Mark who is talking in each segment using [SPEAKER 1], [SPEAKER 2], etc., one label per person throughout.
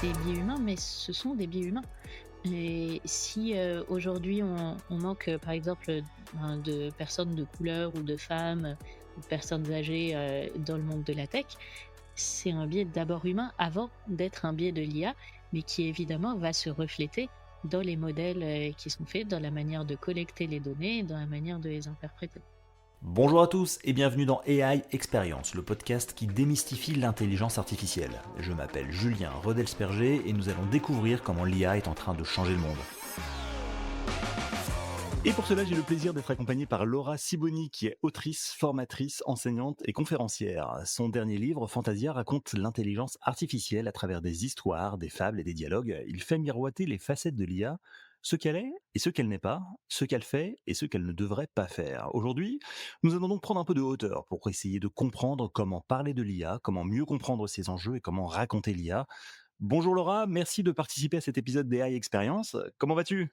[SPEAKER 1] ces biais humains, mais ce sont des biais humains. Et si aujourd'hui on manque, par exemple, de personnes de couleur ou de femmes ou de personnes âgées dans le monde de la tech, c'est un biais d'abord humain avant d'être un biais de l'IA, mais qui évidemment va se refléter dans les modèles qui sont faits, dans la manière de collecter les données, dans la manière de les interpréter.
[SPEAKER 2] Bonjour à tous et bienvenue dans AI Experience, le podcast qui démystifie l'intelligence artificielle. Je m'appelle Julien Rodelsperger et nous allons découvrir comment l'IA est en train de changer le monde. Et pour cela, j'ai le plaisir d'être accompagné par Laura Siboni, qui est autrice, formatrice, enseignante et conférencière. Son dernier livre, Fantasia, raconte l'intelligence artificielle à travers des histoires, des fables et des dialogues. Il fait miroiter les facettes de l'IA, ce qu'elle est et ce qu'elle n'est pas, ce qu'elle fait et ce qu'elle ne devrait pas faire. Aujourd'hui, nous allons donc prendre un peu de hauteur pour essayer de comprendre comment parler de l'IA, comment mieux comprendre ses enjeux et comment raconter l'IA. Bonjour Laura, merci de participer à cet épisode d'AI Experience. Comment vas-tu ?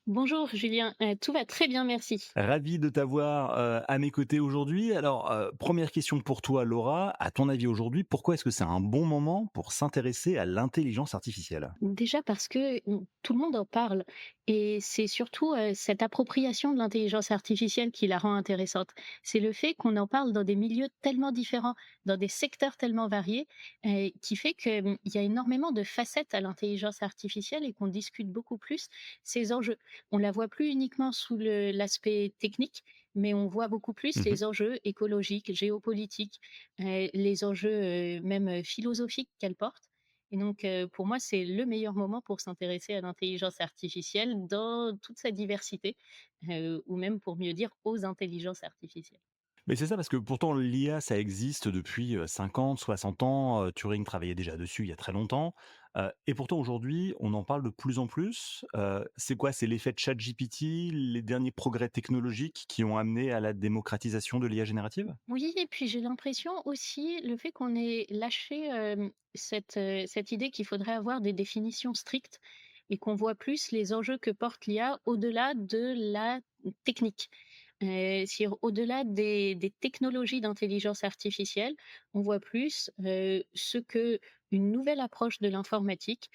[SPEAKER 1] Bonjour Julien, tout va très bien, merci.
[SPEAKER 2] Ravi de t'avoir à mes côtés aujourd'hui. Alors, première question pour toi, Laura. À ton avis aujourd'hui, pourquoi est-ce que c'est un bon moment pour s'intéresser à l'intelligence artificielle ?
[SPEAKER 1] Déjà parce que tout le monde en parle et c'est surtout cette appropriation de l'intelligence artificielle qui la rend intéressante. C'est le fait qu'on en parle dans des milieux tellement différents, dans des secteurs tellement variés, qui fait qu'il y a énormément de facettes à l'intelligence artificielle et qu'on discute beaucoup plus ces enjeux. On la voit plus uniquement sous l'aspect technique, mais on voit beaucoup plus
[SPEAKER 2] Mmh.
[SPEAKER 1] les enjeux écologiques, géopolitiques, les enjeux même philosophiques qu'elle porte. Et donc, pour moi, c'est le meilleur moment pour s'intéresser à l'intelligence artificielle dans toute sa diversité, ou même pour mieux dire aux intelligences artificielles.
[SPEAKER 2] Mais c'est ça, parce que pourtant l'IA, ça existe depuis, 50, 60 ans, Turing travaillait déjà dessus il y a très longtemps, et pourtant aujourd'hui, on en parle de plus en plus. C'est quoi? C'est l'effet de ChatGPT, les derniers progrès technologiques qui ont amené à la démocratisation de l'IA générative?
[SPEAKER 1] Oui, et puis j'ai l'impression aussi le fait qu'on ait lâché, cette idée qu'il faudrait avoir des définitions strictes et qu'on voit plus les enjeux que porte l'IA au-delà de la technique. C'est au-delà des technologies d'intelligence artificielle, on voit plus, ce que une nouvelle approche de l'informatique,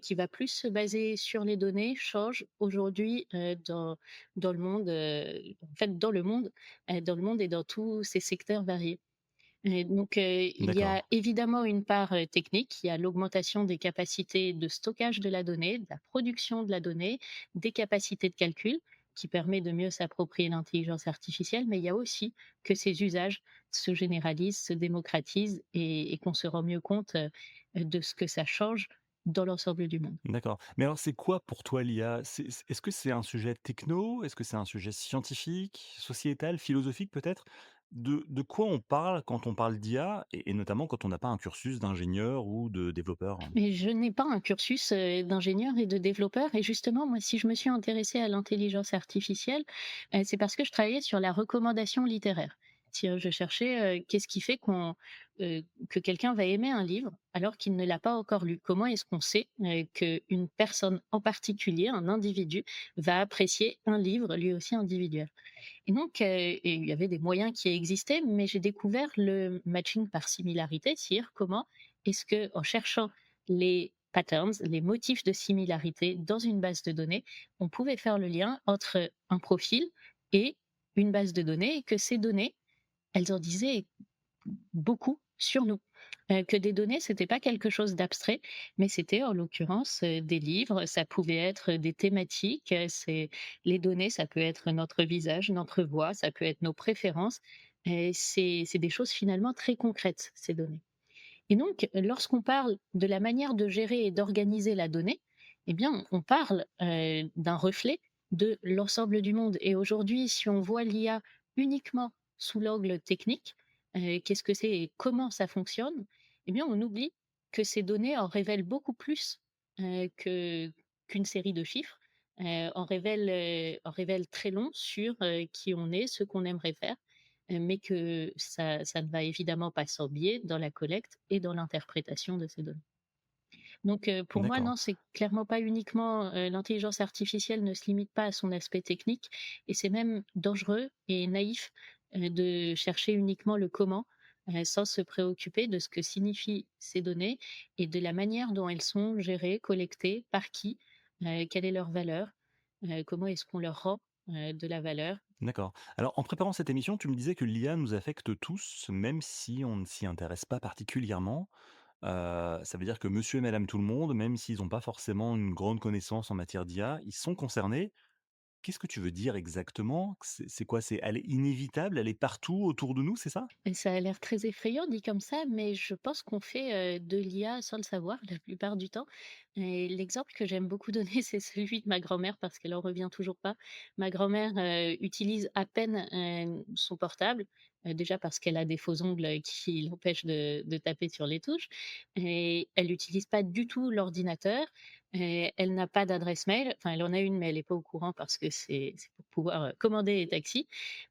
[SPEAKER 1] qui va plus se baser sur les données, change aujourd'hui, dans le monde, en fait dans le monde et dans tous ces secteurs variés. Et donc, il y
[SPEAKER 2] D'accord.
[SPEAKER 1] a évidemment une part, technique, il y a l'augmentation des capacités de stockage de la donnée, de la production de la donnée, des capacités de calcul qui permet de mieux s'approprier l'intelligence artificielle, mais il y a aussi que ces usages se généralisent, se démocratisent et qu'on se rend mieux compte, de ce que ça change dans l'ensemble du monde.
[SPEAKER 2] D'accord. Mais alors, c'est quoi pour toi l'IA? Est-ce que c'est un sujet techno? Est-ce que c'est un sujet scientifique, sociétal, philosophique peut-être? De quoi on parle quand on parle d'IA et notamment quand on n'a pas un cursus d'ingénieur ou de développeur?
[SPEAKER 1] Mais je n'ai pas un cursus, d'ingénieur et de développeur et justement, moi, si je me suis intéressée à l'intelligence artificielle, c'est parce que je travaillais sur la recommandation littéraire. Si, je cherchais, qu'est-ce qui fait que quelqu'un va aimer un livre alors qu'il ne l'a pas encore lu? Comment est-ce qu'on sait, qu'une personne en particulier, un individu, va apprécier un livre lui aussi individuel? Et donc, et il y avait des moyens qui existaient, mais j'ai découvert le matching par similarité, c'est-à-dire comment est-ce que, en cherchant les patterns, les motifs de similarité dans une base de données, on pouvait faire le lien entre un profil et une base de données et que ces données, elles en disaient beaucoup sur nous. Que des données, c'était pas quelque chose d'abstrait, mais c'était en l'occurrence, des livres, ça pouvait être des thématiques, c'est les données, ça peut être notre visage, notre voix, ça peut être nos préférences et c'est des choses finalement très concrètes, ces données. Et donc, lorsqu'on parle de la manière de gérer et d'organiser la donnée, eh bien, on parle, d'un reflet de l'ensemble du monde et aujourd'hui, si on voit l'IA uniquement sous l'angle technique, qu'est-ce que c'est et comment ça fonctionne? Eh bien, on oublie que ces données en révèlent beaucoup plus, que qu'une série de chiffres, en révèlent très long sur, qui on est, ce qu'on aimerait faire mais que ça ne va évidemment pas sans biais dans la collecte et dans l'interprétation de ces données. Donc, pour moi,
[SPEAKER 2] D'accord.
[SPEAKER 1] non, c'est clairement pas uniquement, l'intelligence artificielle ne se limite pas à son aspect technique et c'est même dangereux et naïf, de chercher uniquement le comment. sans se préoccuper de ce que signifient ces données et de la manière dont elles sont gérées, collectées, par qui, quelle est leur valeur, comment est-ce qu'on leur rend, de la valeur.
[SPEAKER 2] D'accord. Alors, en préparant cette émission, tu me disais que l'IA nous affecte tous, même si on ne s'y intéresse pas particulièrement. Ça veut dire que monsieur et madame tout le monde, même s'ils n'ont pas forcément une grande connaissance en matière d'IA, ils sont concernés. Qu'est-ce que tu veux dire exactement? C'est quoi? C'est elle est inévitable, elle est partout autour de nous, c'est ça?
[SPEAKER 1] Et ça a l'air très effrayant dit comme ça, mais je pense qu'on fait, de l'IA sans le savoir la plupart du temps. Et l'exemple que j'aime beaucoup donner, c'est celui de ma grand-mère parce qu'elle en revient toujours pas. Ma grand-mère, utilise à peine, son portable, déjà parce qu'elle a des faux ongles, qui l'empêchent de taper sur les touches et elle n'utilise pas du tout l'ordinateur et elle n'a pas d'adresse mail. Enfin, elle en a une, mais elle est pas au courant parce que c'est pour pouvoir, commander les taxis.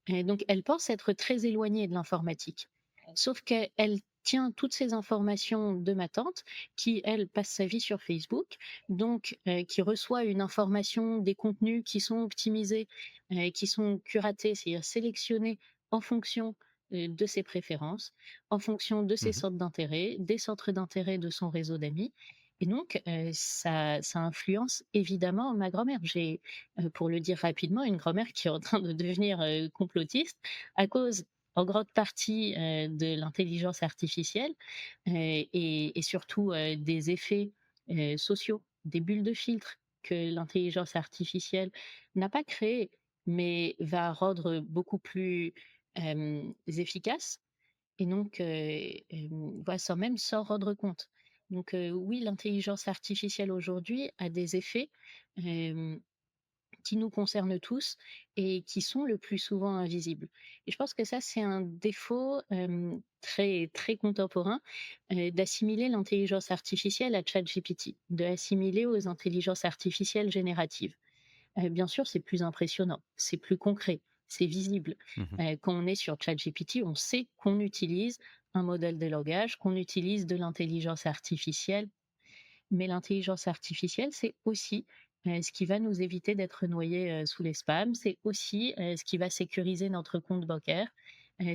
[SPEAKER 1] Et donc, elle pense être très éloignée de l'informatique. Sauf qu'elle tient toutes ces informations de ma tante, qui, elle, passe sa vie sur Facebook, donc qui reçoit une information, des contenus qui sont optimisés, qui sont curatés, c'est-à-dire sélectionnés en fonction de ses préférences, en fonction de ses
[SPEAKER 2] Mmh.
[SPEAKER 1] centres d'intérêt, des centres d'intérêt de son réseau d'amis. Et donc, ça influence évidemment ma grand-mère. J'ai pour le dire rapidement, une grand-mère qui est en train de devenir, complotiste à cause, en grande partie, de l'intelligence artificielle, et surtout, des effets, sociaux, des bulles de filtre que l'intelligence artificielle n'a pas créées, mais va rendre beaucoup plus, efficaces et donc, voilà, sans même s'en rendre compte. Donc, oui, l'intelligence artificielle aujourd'hui a des effets, hem qui nous concernent tous et qui sont le plus souvent invisibles. Et je pense que ça, c'est un défaut, très très contemporain, d'assimiler l'intelligence artificielle à ChatGPT, de l'assimiler aux intelligences artificielles génératives. Bien sûr, c'est plus impressionnant, c'est plus concret, c'est visible.
[SPEAKER 2] Mmh.
[SPEAKER 1] Quand on est sur ChatGPT, on sait qu'on utilise un modèle de langage, qu'on utilise de l'intelligence artificielle, mais l'intelligence artificielle, c'est aussi, ce qui va nous éviter d'être noyés, sous les spams. C'est aussi, ce qui va sécuriser notre compte bancaire.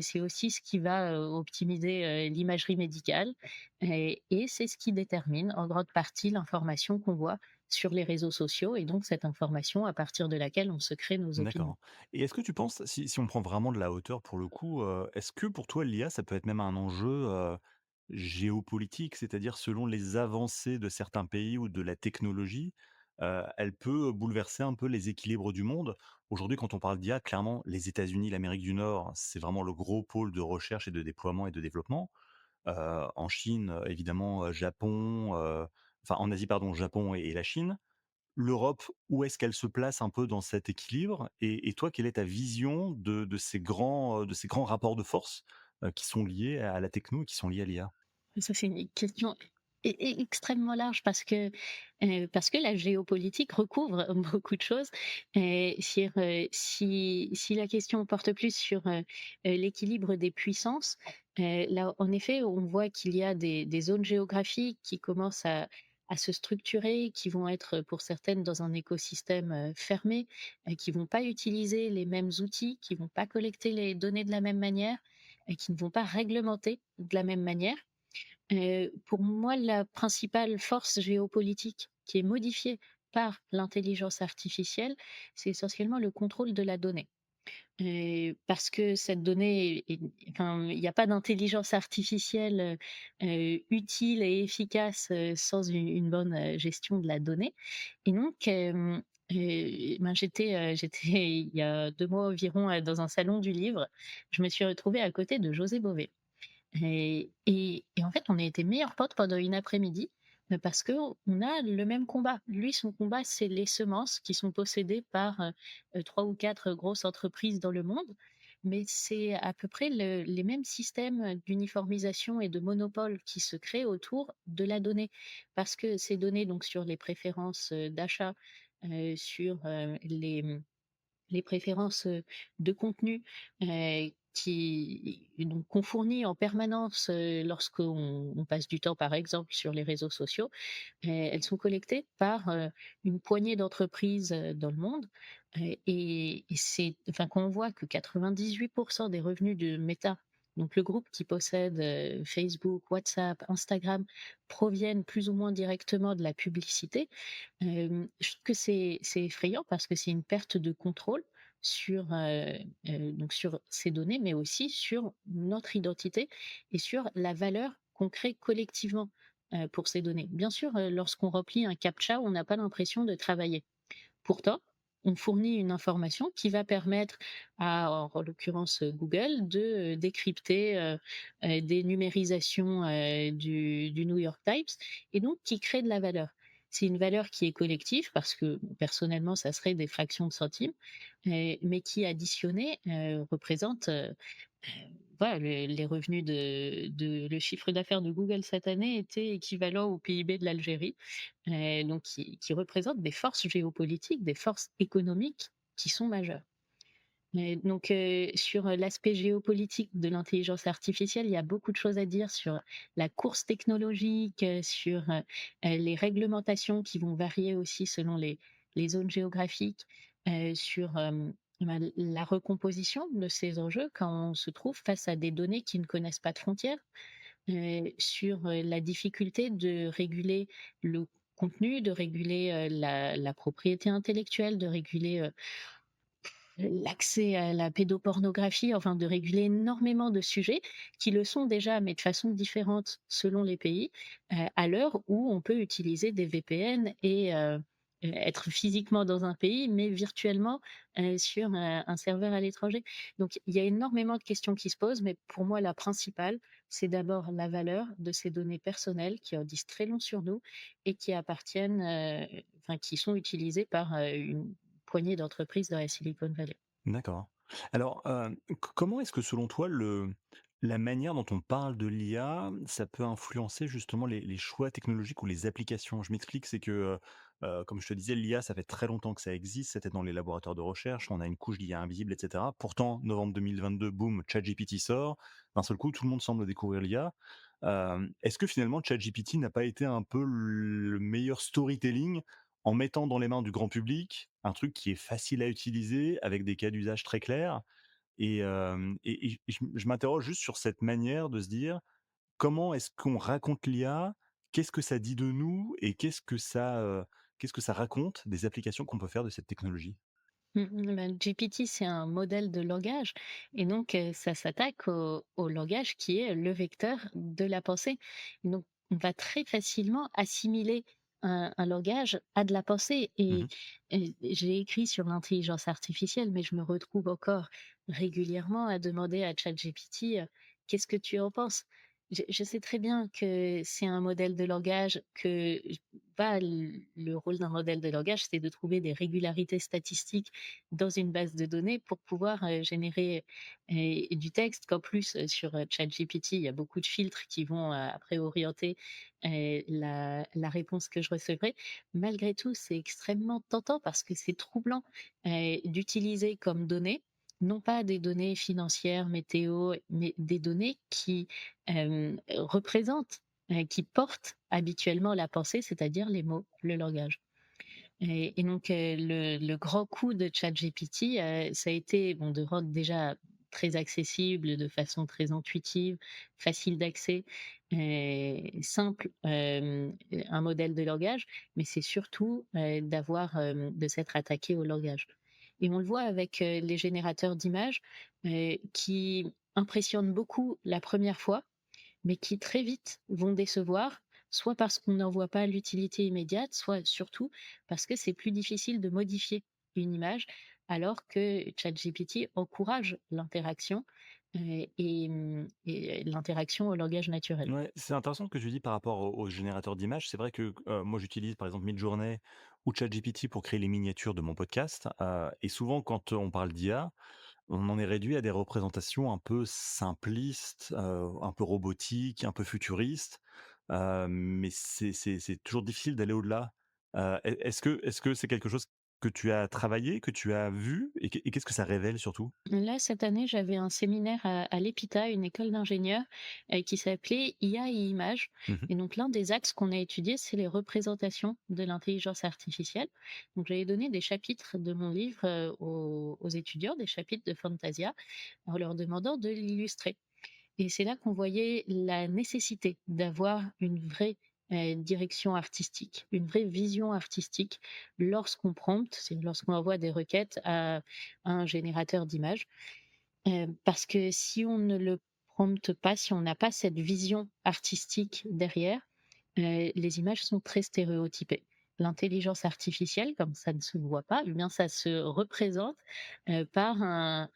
[SPEAKER 1] C'est aussi ce qui va, optimiser, l'imagerie médicale et c'est ce qui détermine en grande partie l'information qu'on voit sur les réseaux sociaux et donc cette information à partir de laquelle on se crée nos opinions.
[SPEAKER 2] D'accord. Et est-ce que tu penses, si on prend vraiment de la hauteur pour le coup, est-ce que pour toi l'IA, ça peut être même un enjeu, géopolitique? C'est-à-dire selon les avancées de certains pays ou de la technologie, elle peut bouleverser un peu les équilibres du monde? Aujourd'hui, quand on parle d'IA, clairement, les États-Unis, l'Amérique du Nord, c'est vraiment le gros pôle de recherche et de déploiement et de développement. En Chine, évidemment, Japon, enfin en Asie pardon, Japon et la Chine. L'Europe, où est-ce qu'elle se place un peu dans cet équilibre? Et toi, quelle est ta vision de ces grands rapports de force, qui sont liés à la techno et qui sont liés à l'IA?
[SPEAKER 1] Ça, c'est une question extrêmement large parce que la géopolitique recouvre beaucoup de choses. Si la question porte plus sur, l'équilibre des puissances, là, en effet, on voit qu'il y a des zones géographiques qui commencent à se structurer, qui vont être, pour certaines, dans un écosystème, fermé, qui vont pas utiliser les mêmes outils, qui vont pas collecter les données de la même manière et qui ne vont pas réglementer de la même manière. Pour moi, la principale force géopolitique qui est modifiée par l'intelligence artificielle, c'est essentiellement le contrôle de la donnée. Parce que cette donnée enfin, il n'y a pas d'intelligence artificielle, utile et efficace, sans une bonne, gestion de la donnée et donc ben, j'étais il y a 2 mois environ, dans un salon du livre. Je me suis retrouvée à côté de José Bové. Et en fait, on a été meilleurs potes pendant une après-midi, parce qu'on a le même combat. Lui, son combat, c'est les semences qui sont possédées par, 3 ou 4 grosses entreprises dans le monde, mais c'est à peu près les mêmes systèmes d'uniformisation et de monopole qui se créent autour de la donnée. Parce que ces données, donc sur les préférences, d'achat, sur, les préférences, de contenu, qui donc qu'on fournit en permanence, lorsqu'on passe du temps, par exemple, sur les réseaux sociaux, elles sont collectées par, une poignée d'entreprises, dans le monde, et c'est enfin, quand on voit que 98 des revenus de Meta donc le groupe qui possède Facebook, WhatsApp, Instagram, proviennent plus ou moins directement de la publicité, je trouve que c'est effrayant parce que c'est une perte de contrôle sur, donc sur ces données, mais aussi sur notre identité et sur la valeur qu'on crée collectivement, pour ces données. Bien sûr, lorsqu'on remplit un captcha, on n'a pas l'impression de travailler. Pourtant, on fournit une information qui va permettre à, en l'occurrence, Google, de décrypter, des numérisations, du New York Times et donc qui crée de la valeur. C'est une valeur qui est collective parce que, bon, personnellement, ça serait des fractions de centimes, mais qui additionnée, représente, voilà, les revenus le chiffre d'affaires de Google cette année était équivalent au PIB de l'Algérie, donc qui représentent des forces géopolitiques, des forces économiques qui sont majeures. Donc, sur l'aspect géopolitique de l'intelligence artificielle, il y a beaucoup de choses à dire sur la course technologique, sur, les réglementations qui vont varier aussi selon les zones géographiques, sur, la recomposition de ces enjeux quand on se trouve face à des données qui ne connaissent pas de frontières, sur, la difficulté de réguler le contenu, de réguler, la propriété intellectuelle, de réguler, l'accès à la pédopornographie, enfin de réguler énormément de sujets qui le sont déjà, mais de façon différente selon les pays, à l'heure où on peut utiliser des VPN et être physiquement dans un pays, mais virtuellement, sur, un serveur à l'étranger. Donc il y a énormément de questions qui se posent, mais pour moi la principale, c'est d'abord la valeur de ces données personnelles qui en disent très long sur nous et qui appartiennent, enfin qui sont utilisées par, une poignée d'entreprises dans la Silicon Valley.
[SPEAKER 2] D'accord. Alors, comment est-ce que selon toi la manière dont on parle de l'IA, ça peut influencer justement les choix technologiques ou les applications? Je m'explique, c'est que, comme je te disais, l'IA, ça fait très longtemps que ça existe, c'était dans les laboratoires de recherche, on a une couche d'IA invisible et cetera. Pourtant, novembre 2022, boum, ChatGPT sort. D'un seul coup, tout le monde semble découvrir l'IA. Est-ce que finalement ChatGPT n'a pas été un peu le meilleur storytelling en mettant dans les mains du grand public un truc qui est facile à utiliser avec des cas d'usage très clairs et je m'interroge juste sur cette manière de se dire: «Comment est-ce qu'on raconte l'IA? Qu'est-ce que ça dit de nous et qu'est-ce que ça raconte des applications qu'on peut faire de cette technologie?»
[SPEAKER 1] Ben, GPT, c'est un modèle de langage et donc ça s'attaque au langage qui est le vecteur de la pensée. Donc on va très facilement assimiler un langage à de la pensée
[SPEAKER 2] Mmh.
[SPEAKER 1] et j'ai écrit sur l'intelligence artificielle, mais je me retrouve encore régulièrement à demander à ChatGPT, «Qu'est-ce que tu en penses?» Je sais très bien que c'est un modèle de langage, que le rôle d'un modèle de langage, c'est de trouver des régularités statistiques dans une base de données pour pouvoir, générer, du texte, qu'en plus, sur, ChatGPT, il y a beaucoup de filtres qui vont, après orienter, la réponse que je recevrai. Malgré tout, c'est extrêmement tentant parce que c'est troublant, d'utiliser comme données, non pas des données financières, météo, mais des données qui, représentent, qui portent habituellement la pensée, c'est-à-dire les mots, le langage. Et donc, le grand coup de ChatGPT, ça a été, bon, de rendre déjà très accessible, de façon très intuitive, facile d'accès, simple, un modèle de langage, mais c'est surtout, de s'être attaqué au langage. Et on le voit avec, les générateurs d'images, qui impressionnent beaucoup la première fois, mais qui très vite vont décevoir, soit parce qu'on n'en voit pas l'utilité immédiate, soit surtout parce que c'est plus difficile de modifier une image, alors que ChatGPT encourage l'interaction, et l'interaction au langage naturel.
[SPEAKER 2] Ouais, c'est intéressant ce que tu dis par rapport aux générateurs d'images. C'est vrai que, moi j'utilise par exemple Midjourney ou ChatGPT pour créer les miniatures de mon podcast, et souvent quand on parle d'IA, on en est réduit à des représentations un peu simplistes, un peu robotiques, un peu futuristes, mais c'est toujours difficile d'aller au-delà. Est-ce que c'est quelque chose que tu as travaillé, que tu as vu et qu'est-ce que ça révèle surtout?
[SPEAKER 1] Là, cette année, j'avais un séminaire à l'EPITA, une école d'ingénieurs, qui s'appelait IA et images.
[SPEAKER 2] Mmh.
[SPEAKER 1] Et donc, l'un des axes qu'on a étudié, c'est les représentations de l'intelligence artificielle. Donc, j'avais donné des chapitres de mon livre aux étudiants, des chapitres de Fantasia, en leur demandant de l'illustrer. Et c'est là qu'on voyait la nécessité d'avoir une vraie direction artistique, une vraie vision artistique lorsqu'on prompte, c'est lorsqu'on envoie des requêtes à un générateur d'images. Parce que si on ne le prompte pas, si on n'a pas cette vision artistique derrière, les images sont très stéréotypées. L'intelligence artificielle, comme ça ne se voit pas, eh bien ça se représente par un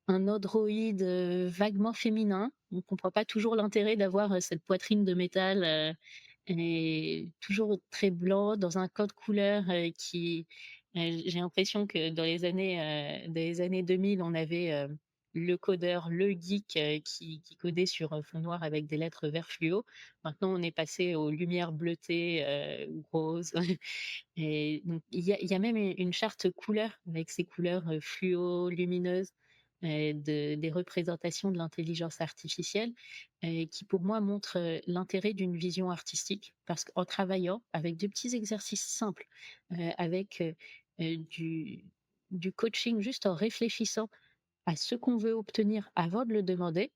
[SPEAKER 1] androïde vaguement féminin. On ne comprend pas toujours l'intérêt d'avoir cette poitrine de métal et toujours très blanc dans un code couleur qui. J'ai l'impression que dans les années 2000, on avait le codeur, le geek qui codait sur fond noir avec des lettres vert fluo. Maintenant, on est passé aux lumières bleutées ou roses. Et donc, il y a même une charte couleur avec ces couleurs fluo, lumineuses, des représentations de l'intelligence artificielle qui, pour moi, montrent l'intérêt d'une vision artistique. Parce qu'en travaillant avec de petits exercices simples, avec euh, du, du coaching, juste en réfléchissant à ce qu'on veut obtenir avant de le demander,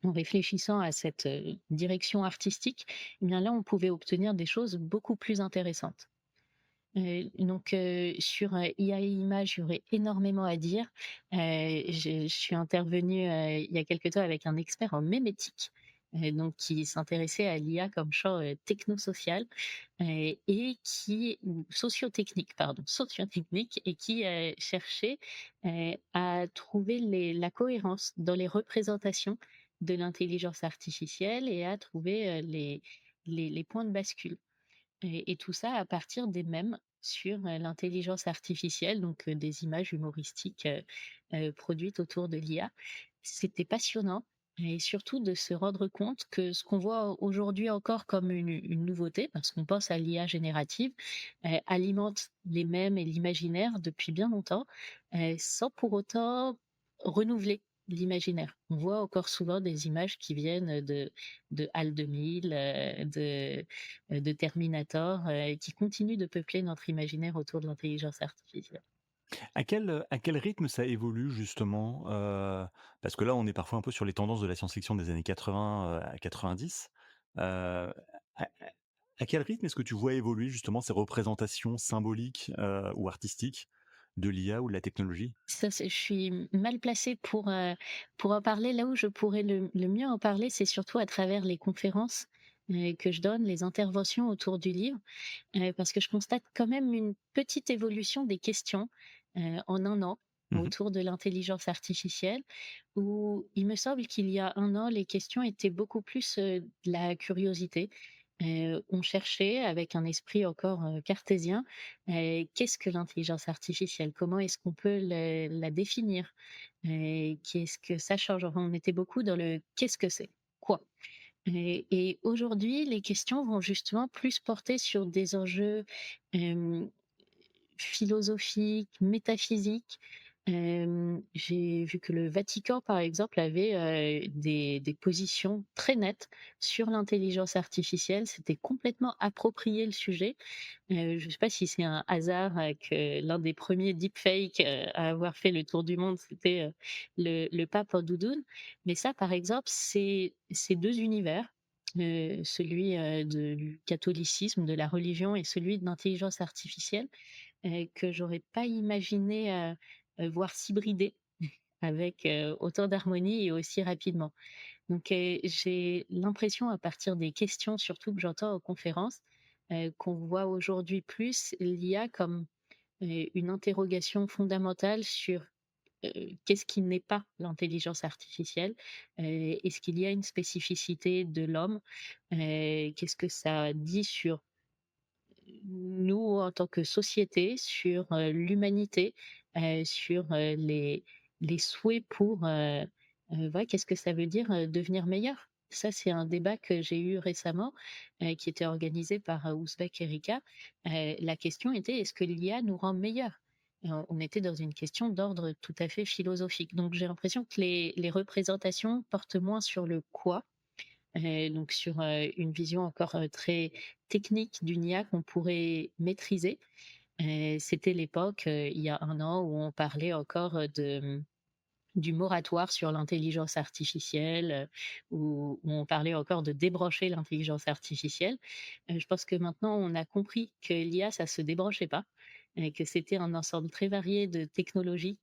[SPEAKER 1] en réfléchissant à cette direction artistique, eh bien là, on pouvait obtenir des choses beaucoup plus intéressantes. Sur IA et images, il y aurait énormément à dire. Je suis intervenue il y a quelque temps avec un expert en mémétique, donc qui s'intéressait à l'IA comme champ technosocial et qui ou sociotechnique, pardon, sociotechnique et qui cherchait à trouver la cohérence dans les représentations de l'intelligence artificielle et à trouver les points de bascule. Et tout ça à partir des mèmes sur l'intelligence artificielle, donc des images humoristiques produites autour de l'IA. C'était passionnant et surtout de se rendre compte que ce qu'on voit aujourd'hui encore comme une nouveauté, parce qu'on pense à l'IA générative, alimente les mèmes et l'imaginaire depuis bien longtemps, sans pour autant renouveler l'imaginaire. On voit encore souvent des images qui viennent de HAL 2000, de Terminator, qui continuent de peupler notre imaginaire autour de l'intelligence artificielle.
[SPEAKER 2] À quel rythme ça évolue justement? Parce que là, on est parfois un peu sur les tendances de la science-fiction des années 80, à 90. Heu, à à quel rythme est-ce que tu vois évoluer justement ces représentations symboliques, ou artistiques de l'IA ou de la technologie?
[SPEAKER 1] Ça, je suis mal placée pour en parler. Là où je pourrais le mieux en parler, c'est surtout à travers les conférences que je donne, les interventions autour du livre, parce que je constate quand même une petite évolution des questions en un an
[SPEAKER 2] Mmh.
[SPEAKER 1] autour de l'intelligence artificielle, où il me semble qu'il y a un an, les questions étaient beaucoup plus de la curiosité. On cherchait avec un esprit encore cartésien, qu'est-ce que l'intelligence artificielle? Comment est-ce qu'on peut la définir? Qu'est-ce que ça change? Enfin, on était beaucoup dans le qu'est-ce que c'est? Quoi? Et aujourd'hui, les questions vont justement plus porter sur des enjeux hem, philosophiques, métaphysiques. J'ai vu que le Vatican, par exemple, avait des positions très nettes sur l'intelligence artificielle, s'était complètement approprié le sujet. Je ne sais pas si c'est un hasard, que l'un des premiers deepfakes, à avoir fait le tour du monde, c'était, le pape en doudoune. Mais ça, par exemple, c'est 2 univers, celui, du catholicisme, de la religion et celui de l'intelligence artificielle, que j'aurais pas imaginé, voir s'hybrider avec, autant d'harmonie et aussi rapidement. Donc, j'ai l'impression à partir des questions surtout que j'entends en conférence, qu'on voit aujourd'hui plus l'IA comme, une interrogation fondamentale sur, qu'est-ce qui n'est pas l'intelligence artificielle? Est-ce qu'il y a une spécificité de l'homme? Qu'est-ce que ça dit sur nous en tant que société, sur, l'humanité, sur, les souhaits pour, voilà, qu'est-ce que ça veut dire, devenir meilleur? Ça, c'est un débat que j'ai eu récemment, qui était organisé par, Ouzbek Erika. La question était: «Est-ce que l'IA nous rend meilleurs?» On était dans une question d'ordre tout à fait philosophique. Donc j'ai l'impression que les représentations portent moins sur le quoi, donc sur, une vision encore, très technique d'une IA qu'on pourrait maîtriser. C'était l'époque, il y a un an où on parlait encore, du moratoire sur l'intelligence artificielle, où on parlait encore de débrancher l'intelligence artificielle. Je pense que maintenant on a compris que l'IA ça se débranchait pas, que c'était un ensemble très varié de technologies,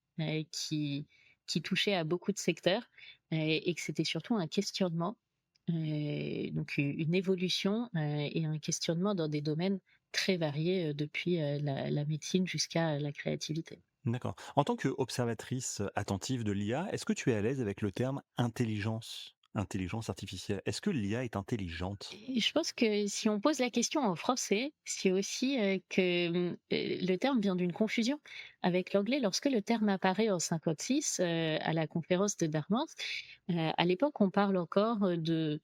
[SPEAKER 1] qui touchait à beaucoup de secteurs, et que c'était surtout un questionnement, donc une évolution, et un questionnement dans des domaines très variés, depuis, la médecine jusqu'à la créativité.
[SPEAKER 2] D'accord. En tant qu'observatrice attentive de l'IA, est-ce que tu es à l'aise avec le terme intelligence? Intelligence artificielle. Est-ce que l'IA est intelligente?
[SPEAKER 1] Et je pense que si on pose la question en français, c'est aussi, que, le terme vient d'une confusion avec l'anglais. Lorsque le terme apparaît en 56, à la conférence de Dartmouth, à l'époque, on parle encore, de,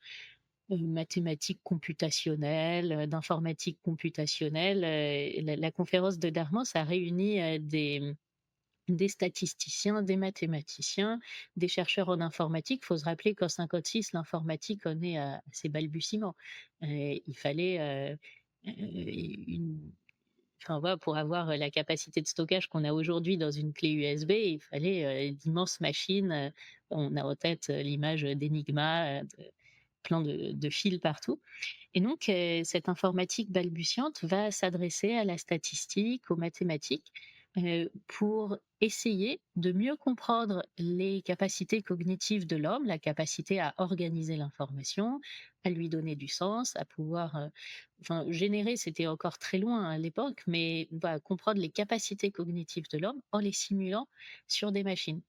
[SPEAKER 1] mathématiques computationnelles, d'informatique computationnelle, la conférence de Dartmouth a réuni, des statisticiens, des mathématiciens, des chercheurs en informatique. Il faut se rappeler qu'en 56, l'informatique en est à ses balbutiements. Il fallait, une enfin voilà, pour avoir la capacité de stockage qu'on a aujourd'hui dans une clé USB, il fallait, d'immenses machines, on a en tête, l'image d'Enigma, plein de fils partout. Et donc, cette informatique balbutiante va s'adresser à la statistique, aux mathématiques, pour essayer de mieux comprendre les capacités cognitives de l'homme, la capacité à organiser l'information, à lui donner du sens, à pouvoir, enfin, générer, c'était encore très loin à l'époque, mais voilà, comprendre les capacités cognitives de l'homme en les simulant sur des machines.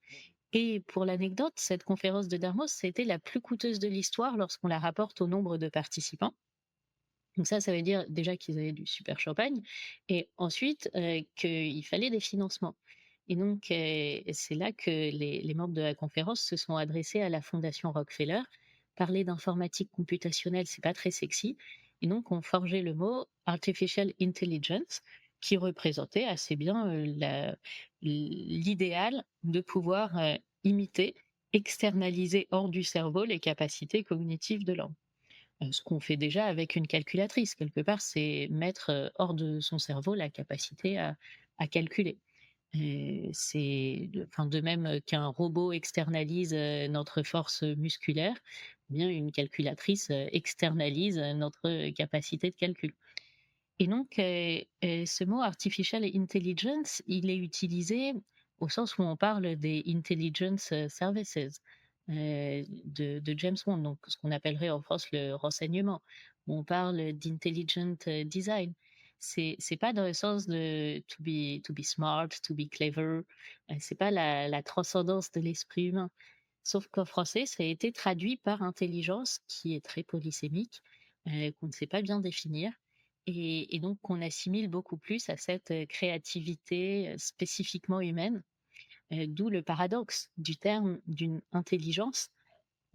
[SPEAKER 1] Et pour l'anecdote, cette conférence de Dartmouth, ça a été la plus coûteuse de l'histoire lorsqu'on la rapporte au nombre de participants. Donc ça veut dire déjà qu'ils avaient du super champagne et ensuite, qu'il fallait des financements. Et donc, c'est là que les membres de la conférence se sont adressés à la fondation Rockefeller. Parler d'informatique computationnelle, c'est pas très sexy et donc ont forgé le mot artificial intelligence qui représentait assez bien, l'idéal de pouvoir, imiter, externaliser hors du cerveau les capacités cognitives de l'homme. Ce qu'on fait déjà avec une calculatrice quelque part, c'est mettre, hors de son cerveau la capacité à calculer. De même, qu'un robot externalise, notre force musculaire, eh bien une calculatrice, externalise, notre capacité de calcul. Et donc, ce mot artificial intelligence, il est utilisé au sens où on parle des intelligence, services, de James Bond, donc ce qu'on appellerait en France le renseignement. On parle d'intelligent, design. C'est pas dans le sens de to be smart, to be clever, c'est pas la transcendance de l'esprit humain. Sauf qu'en français, ça a été traduit par intelligence, qui est très polysémique, qu'on ne sait pas bien définir et donc qu'on assimile beaucoup plus à cette, créativité, spécifiquement humaine, d'où le paradoxe du terme d'une intelligence,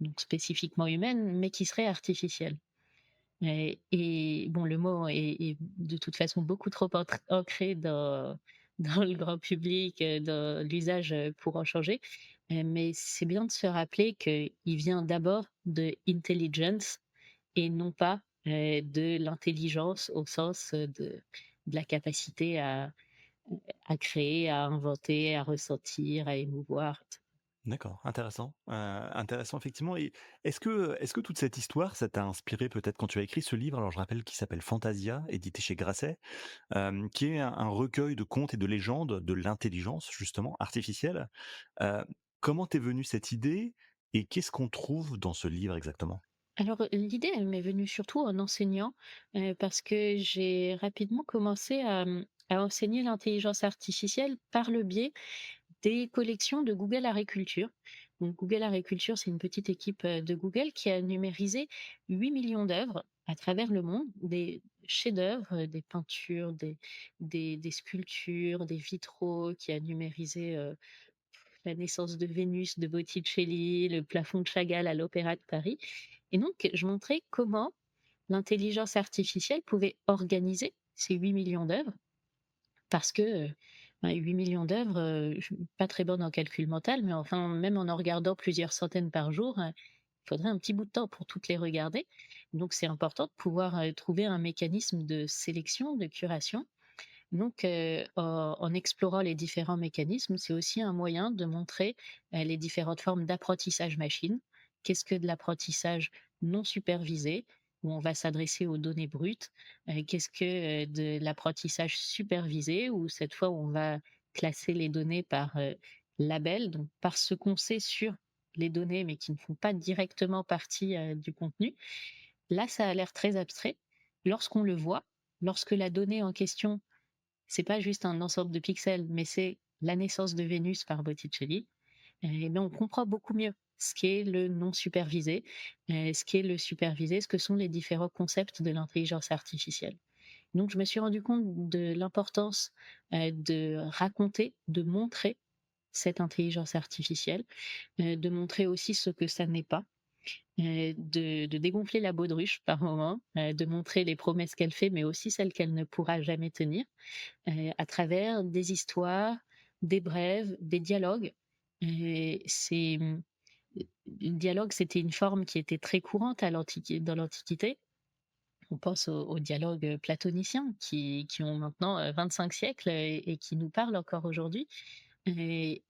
[SPEAKER 1] donc spécifiquement humaine, mais qui serait artificielle. Et bon, le mot est de toute façon beaucoup trop ancré dans le grand public, dans l'usage, pour en changer. Mais c'est bien de se rappeler qu'il vient d'abord de intelligence et non pas, de l'intelligence au sens, de la capacité à créer, à inventer, à ressentir, à émouvoir.
[SPEAKER 2] D'accord, intéressant. Intéressant effectivement et est-ce que toute cette histoire, ça t'a inspiré peut-être quand tu as écrit ce livre? Alors je rappelle qu'il s'appelle Fantasia, édité chez Grasset, qui est un recueil de contes et de légendes de l'intelligence justement artificielle. Heu, Comment t'est venue cette idée et qu'est-ce qu'on trouve dans ce livre exactement?
[SPEAKER 1] Alors, l'idée, elle m'est venue surtout en enseignant, parce que j'ai rapidement commencé à enseigner l'intelligence artificielle par le biais des collections de Google Agriculture. Donc Google Agriculture, c'est une petite équipe, de Google qui a numérisé 8 millions d'œuvres à travers le monde, des chefs-d'œuvre, des peintures, des sculptures, des vitraux, qui a numérisé, la naissance de Vénus de Botticelli, le plafond de Chagall à l'Opéra de Paris. Et donc, je montrais comment l'intelligence artificielle pouvait organiser ces 8 millions d'œuvres parce que, 8 millions d'œuvres, je suis pas très bonne en calcul mental, mais enfin, même en regardant plusieurs centaines par jour, il faudrait un petit bout de temps pour toutes les regarder. Donc c'est important de pouvoir, trouver un mécanisme de sélection, de curation, Donc, en explorant les différents mécanismes, c'est aussi un moyen de montrer, les différentes formes d'apprentissage machine. Qu'est-ce que de l'apprentissage non supervisé, où on va s'adresser aux données brutes? Qu'est-ce que, de l'apprentissage supervisé, où cette fois on va classer les données par, label, donc par ce qu'on sait sur les données, mais qui ne font pas directement partie, du contenu. Là, ça a l'air très abstrait. Lorsqu'on le voit, lorsque la donnée en question, c'est pas juste un ensemble de pixels, mais c'est la naissance de Vénus par Botticelli, et ben, on comprend beaucoup mieux ce qu'est le non supervisé, ce qu'est le supervisé, ce que sont les différents concepts de l'intelligence artificielle. Donc je me suis rendu compte de l'importance, de raconter, de montrer cette intelligence artificielle, de montrer aussi ce que ça n'est pas, de dégonfler la baudruche par moment, de montrer les promesses qu'elle fait, mais aussi celles qu'elle ne pourra jamais tenir, à travers des histoires, des brèves, des dialogues. Le dialogue, c'était une forme qui était très courante dans l'Antiquité. On pense aux dialogues platoniciens qui ont maintenant 25 siècles et qui nous parlent encore aujourd'hui. Et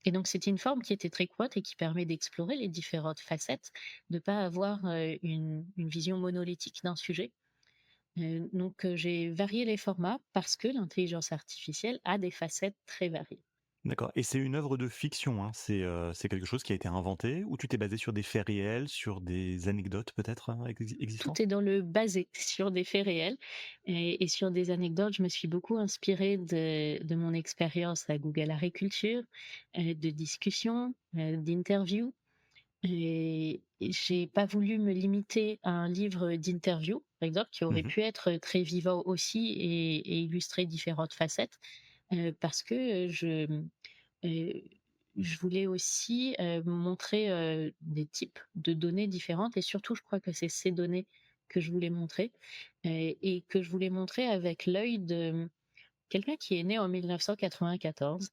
[SPEAKER 1] donc c'était une forme qui était très courte et qui permet d'explorer les différentes facettes, de ne pas avoir une vision monolithique d'un sujet. Donc j'ai varié les formats parce que l'intelligence artificielle a des facettes très variées.
[SPEAKER 2] D'accord, et c'est une œuvre de fiction, hein? C'est quelque chose qui a été inventé ou tu t'es basé sur des faits réels, sur des anecdotes peut-être,
[SPEAKER 1] Tout
[SPEAKER 2] existantes?
[SPEAKER 1] est dans le basé sur des faits réels et sur des anecdotes. Je me suis beaucoup inspirée de mon expérience à Google Agriculture, de discussions, d'interviews. Et j'ai pas voulu me limiter à un livre d'interview, par exemple, qui aurait
[SPEAKER 2] Mmh.
[SPEAKER 1] pu être très vivant aussi et illustrer différentes facettes, parce que heu, je voulais aussi, montrer, des types de données différentes et surtout, je crois que c'est ces données que je voulais montrer, et que je voulais montrer avec l'œil de quelqu'un qui est né en 1994,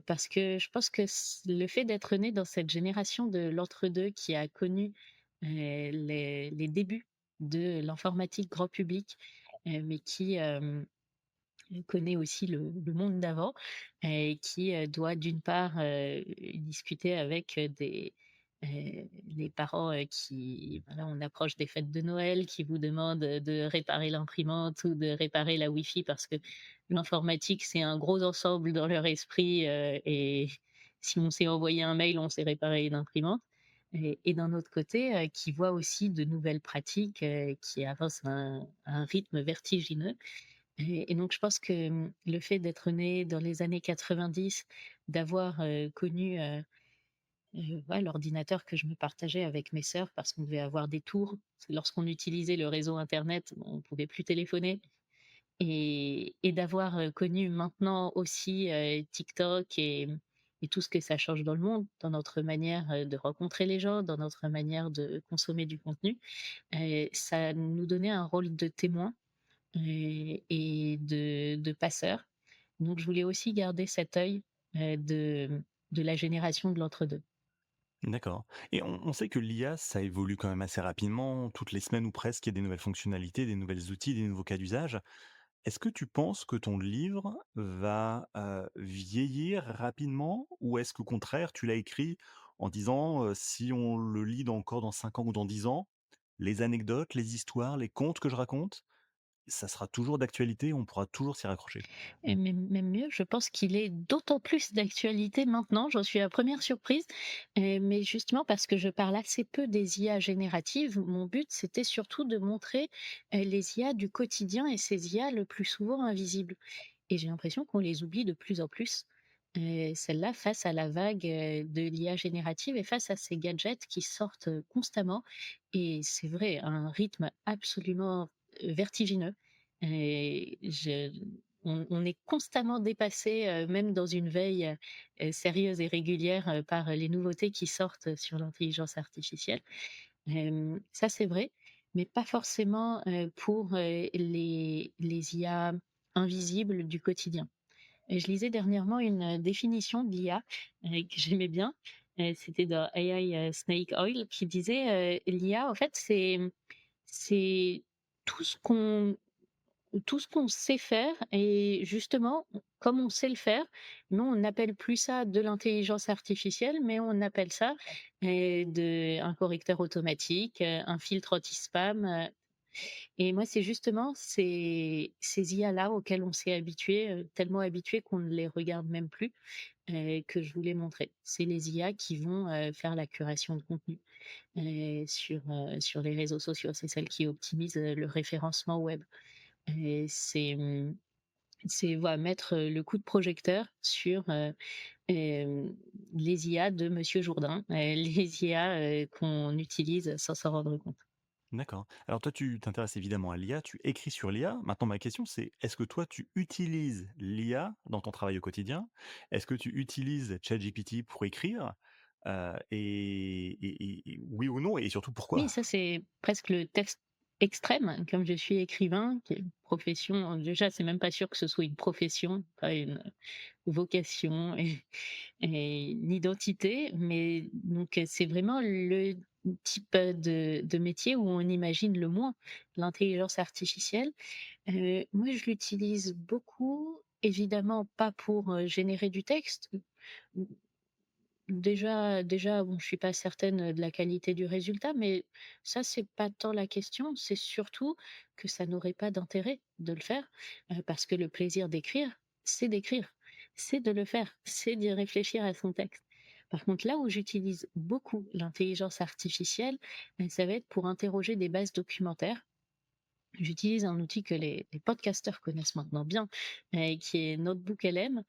[SPEAKER 1] parce que je pense que le fait d'être né dans cette génération de l'entre-deux qui a connu les débuts de l'informatique grand public, mais qui connaît aussi le monde d'avant, et qui doit d'une part discuter avec les parents qui, voilà, on approche des fêtes de Noël, qui vous demandent de réparer l'imprimante ou de réparer la Wi-Fi parce que l'informatique, c'est un gros ensemble dans leur esprit, et si on sait envoyer un mail, on sait réparer une imprimante. Et d'un autre côté, qui voit aussi de nouvelles pratiques qui avancent à un rythme vertigineux. Et donc je pense que, le fait d'être né dans les années 90, d'avoir, connu, ouais, l'ordinateur que je me partageais avec mes sœurs parce qu'on devait avoir des tours. Parce que lorsqu'on utilisait le réseau internet, on pouvait plus téléphoner, et d'avoir, connu maintenant aussi, TikTok et tout ce que ça change dans le monde, dans notre manière, de rencontrer les gens, dans notre manière de consommer du contenu, ça nous donnait un rôle de témoin et de passeur. Donc je voulais aussi garder cet œil, de la génération de l'entre-deux.
[SPEAKER 2] D'accord, et on sait que l'IA, ça évolue quand même assez rapidement. Toutes les semaines ou presque, il y a des nouvelles fonctionnalités, des nouvelles outils, des nouveaux cas d'usage. Est-ce que tu penses que ton livre va, vieillir rapidement? Ou est-ce qu'au contraire, tu l'as écrit en disant, «Si on le lit encore dans 5 ans ou dans 10 ans, les anecdotes, les histoires, les contes que je raconte, ça sera toujours d'actualité, on pourra toujours s'y raccrocher»?
[SPEAKER 1] Et même mieux, je pense qu'il est d'autant plus d'actualité maintenant, j'en suis la première surprise, mais justement parce que je parle assez peu des IA génératives, mon but c'était surtout de montrer, les IA du quotidien et ces IA le plus souvent invisibles. Et j'ai l'impression qu'on les oublie de plus en plus. Celles-là, face à la vague, de l'IA générative et face à ces gadgets qui sortent, constamment, et c'est vrai, à un rythme absolument, vertigineux. Et on est constamment dépassé, même dans une veille, sérieuse et régulière, par les nouveautés qui sortent sur l'intelligence artificielle. Ça c'est vrai, mais pas forcément, pour, les IA invisibles du quotidien. Et je lisais dernièrement une, définition de l'IA, que j'aimais bien, c'était dans AI, Snake Oil, qui disait, l'IA en fait c'est tout ce qu'on tout ce qu'on sait faire et justement, comme on sait le faire, nous, on n'appelle plus ça de l'intelligence artificielle, mais on appelle ça, un correcteur automatique, un filtre anti-spam, et moi, c'est justement ces IA-là auxquelles on s'est habitué, tellement habitué qu'on ne les regarde même plus, que je voulais montrer. C'est les IA qui vont, faire la curation de contenu, sur les réseaux sociaux. C'est celles qui optimisent, le référencement web. Et c'est voilà, mettre, le coup de projecteur sur, les IA de Monsieur Jourdain, les IA, qu'on utilise sans s'en rendre compte.
[SPEAKER 2] D'accord. Alors toi, tu t'intéresses évidemment à l'IA, tu écris sur l'IA. Maintenant, ma question, c'est est-ce que toi, tu utilises l'IA dans ton travail au quotidien? Est-ce que tu utilises ChatGPT pour écrire? Et oui ou non? Et surtout
[SPEAKER 1] Oui,
[SPEAKER 2] pourquoi?
[SPEAKER 1] ça, c'est presque le test extrême. Comme je suis écrivain, qui est une profession, déjà, c'est même pas sûr que ce soit une profession, pas une vocation et une identité, mais donc c'est vraiment le type, de métier où on imagine le moins l'intelligence artificielle. Moi, je l'utilise beaucoup, évidemment pas pour, générer du texte. Déjà, bon, je suis pas certaine de la qualité du résultat, mais ça, c'est pas tant la question, c'est surtout que ça n'aurait pas d'intérêt de le faire, parce que le plaisir d'écrire, c'est de le faire, c'est d'y réfléchir à son texte. Par contre, là où j'utilise beaucoup l'intelligence artificielle, ça va être pour interroger des bases documentaires. J'utilise un outil que les podcasteurs connaissent maintenant bien, qui est NotebookLM,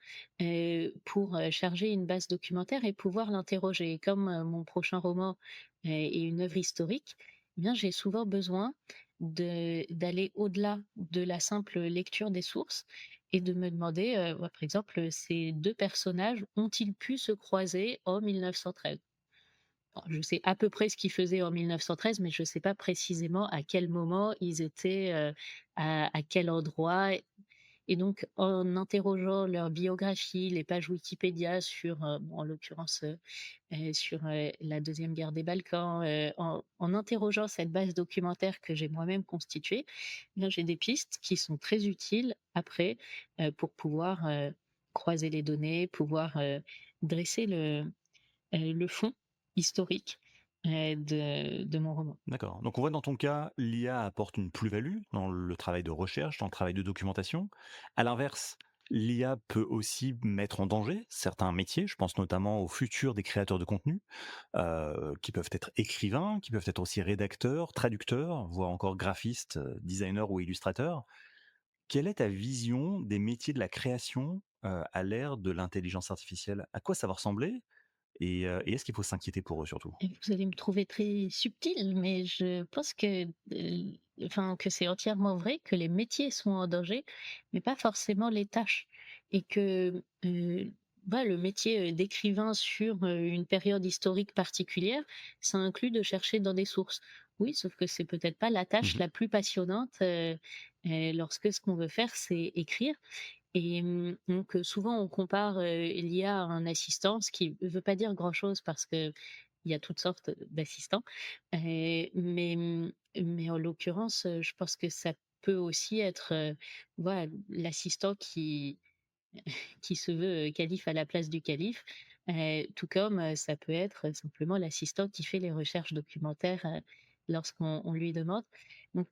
[SPEAKER 1] pour, charger une base documentaire et pouvoir l'interroger. Et comme, mon prochain roman est une œuvre historique, eh bien, j'ai souvent besoin d'aller au-delà de la simple lecture des sources et de me demander, bah, par exemple, ces 2 personnages ont-ils pu se croiser en 1913? Alors, je sais à peu près ce qu'ils faisaient en 1913, mais je ne sais pas précisément à quel moment ils étaient, à quel endroit. Et donc en interrogeant leur biographie, les pages Wikipédia sur, bon, en l'occurrence, sur, la deuxième guerre des Balkans, en interrogeant cette base documentaire que j'ai moi-même constituée, eh bien j'ai des pistes qui sont très utiles après, pour pouvoir, croiser les données, pouvoir, dresser le fond historique, de mon roman.
[SPEAKER 2] D'accord. Donc on voit dans ton cas, l'IA apporte une plus-value dans le travail de recherche, dans le travail de documentation. À l'inverse, l'IA peut aussi mettre en danger certains métiers. Je pense notamment au futur des créateurs de contenu, qui peuvent être écrivains, qui peuvent être aussi rédacteurs, traducteurs, voire encore graphistes, designers ou illustrateurs. Quelle est ta vision des métiers de la création, à l'ère de l'intelligence artificielle? À quoi ça va ressembler? Et est-ce qu'il faut s'inquiéter pour eux surtout?
[SPEAKER 1] Et vous allez me trouver très subtile, mais je pense que, enfin, que c'est entièrement vrai que les métiers sont en danger, mais pas forcément les tâches. Et que, bah, le métier, d'écrivain sur, une période historique particulière, ça inclut de chercher dans des sources. Oui, sauf que c'est peut-être pas la tâche
[SPEAKER 2] Mmh.
[SPEAKER 1] la plus passionnante, lorsque ce qu'on veut faire, c'est écrire. Et donc souvent on compare, l'IA à un assistant, ce qui ne veut pas dire grand-chose parce qu'il y a toutes sortes d'assistants. Mais mais en l'occurrence, je pense que ça peut aussi être, voilà, l'assistant qui se veut, calife à la place du calife, tout comme, ça peut être simplement l'assistant qui fait les recherches documentaires, lorsqu'on lui demande. Donc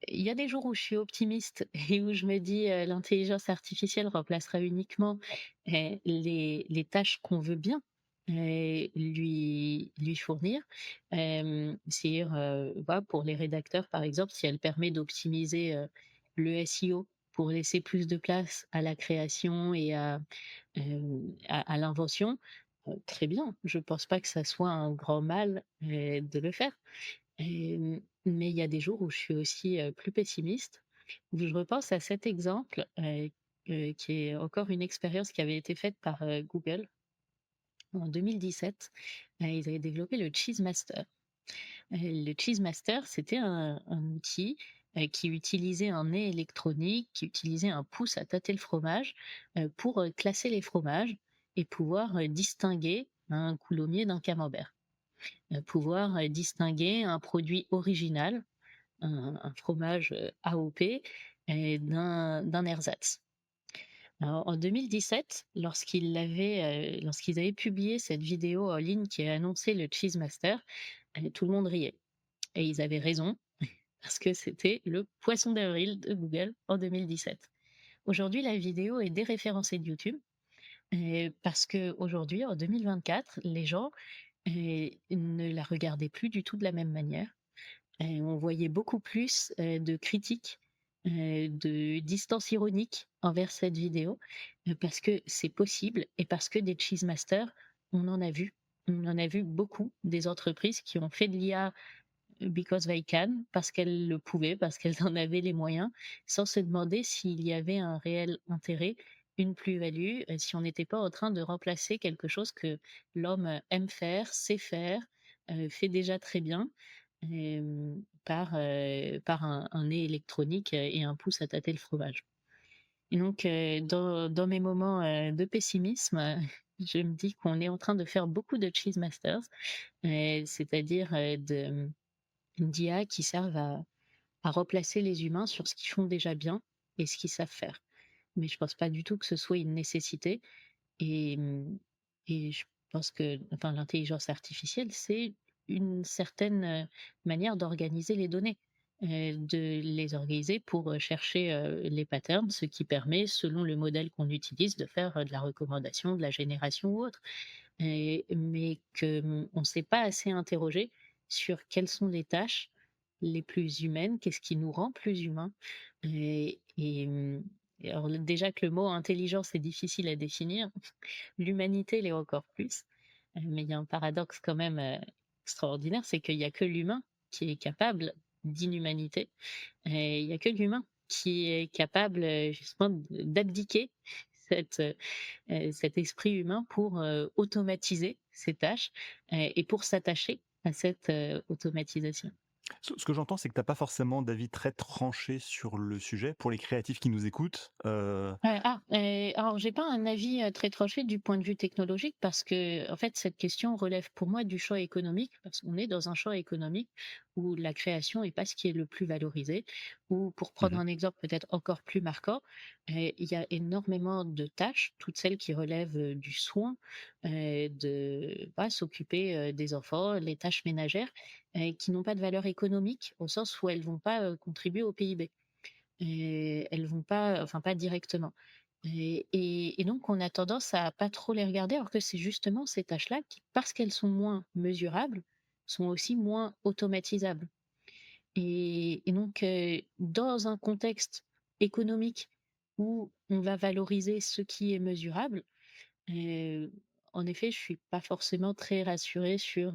[SPEAKER 1] il y a des jours où je suis optimiste et où je me dis, l'intelligence artificielle remplacera uniquement, les tâches qu'on veut bien, lui fournir. C'est-à-dire, voilà, pour les rédacteurs, par exemple, si elle permet d'optimiser, le SEO pour laisser plus de place à la création et à l'invention, très bien. Je pense pas que ça soit un grand mal, de le faire. Mais il y a des jours où je suis aussi, plus pessimiste, où je repense à cet exemple, qui est encore une expérience qui avait été faite par, Google en 2017. Ils avaient développé le Cheese Master. Le Cheese Master, c'était un outil, qui utilisait un nez électronique, qui utilisait un pouce à tâter le fromage, pour, classer les fromages et pouvoir, distinguer un coulommiers d'un camembert. Pouvoir, distinguer un produit original, un fromage, AOP, d'un ersatz. Alors en 2017, lorsqu'ils avaient publié cette vidéo en ligne qui a annoncé le Cheese Master, tout le monde riait et ils avaient raison parce que c'était le poisson d'avril de Google en 2017. Aujourd'hui, la vidéo est déréférencée de YouTube, parce qu'aujourd'hui, en 2024, les gens, ne la regardaient plus du tout de la même manière. On voyait beaucoup plus, de critiques, de distance ironique envers cette vidéo, parce que c'est possible et parce que des cheese masters, on en a vu. On en a vu beaucoup, des entreprises qui ont fait de l'IA because they can, parce qu'elles le pouvaient, parce qu'elles en avaient les moyens, sans se demander s'il y avait un réel intérêt, une plus-value, si on n'était pas en train de remplacer quelque chose que l'homme aime faire, sait faire, fait déjà très bien, par un nez électronique, et un pouce à tâter le fromage. Et donc, dans mes moments, de pessimisme, je me dis qu'on est en train de faire beaucoup de cheese masters, c'est-à-dire, d'IA qui servent à replacer les humains sur ce qu'ils font déjà bien et ce qu'ils savent faire. Mais je pense pas du tout que ce soit une nécessité et et je pense que enfin l'intelligence artificielle, c'est une certaine, manière d'organiser les données, de les organiser pour, chercher, les patterns, ce qui permet, selon le modèle qu'on utilise, de faire, de la recommandation, de la génération ou autre. Mais que, on s'est pas assez interrogé sur quelles sont les tâches les plus humaines, qu'est-ce qui nous rend plus humains? Et alors déjà que le mot intelligence est difficile à définir, l'humanité l'est encore plus. Mais il y a un paradoxe quand même, extraordinaire, c'est qu'il y a que l'humain qui est capable d'inhumanité. Il y a que l'humain qui est capable, justement d'abdiquer cette, cet esprit humain pour, automatiser ces tâches, et pour s'attacher à cette, automatisation.
[SPEAKER 2] Ce que j'entends, c'est que tu as pas forcément d'avis très tranché sur le sujet. Pour les créatifs qui nous écoutent,
[SPEAKER 1] Alors j'ai pas un avis, très tranché du point de vue technologique parce que en fait, cette question relève pour moi du champ économique, parce qu'on est dans un champ économique où la création est pas ce qui est le plus valorisé. Ou pour prendre
[SPEAKER 2] mmh
[SPEAKER 1] un exemple peut-être encore plus marquant, il y a énormément de tâches, toutes celles qui relèvent, du soin, de bah, s'occuper, des enfants, les tâches ménagères, qui n'ont pas de valeur économique au sens où elles vont pas, contribuer au PIB. Et elles vont pas enfin pas directement. Et donc on a tendance à pas trop les regarder alors que c'est justement ces tâches-là qui, parce qu'elles sont moins mesurables, sont aussi moins automatisables. Et donc, dans un contexte économique où on va valoriser ce qui est mesurable, Heu, en effet, je suis pas forcément très rassurée sur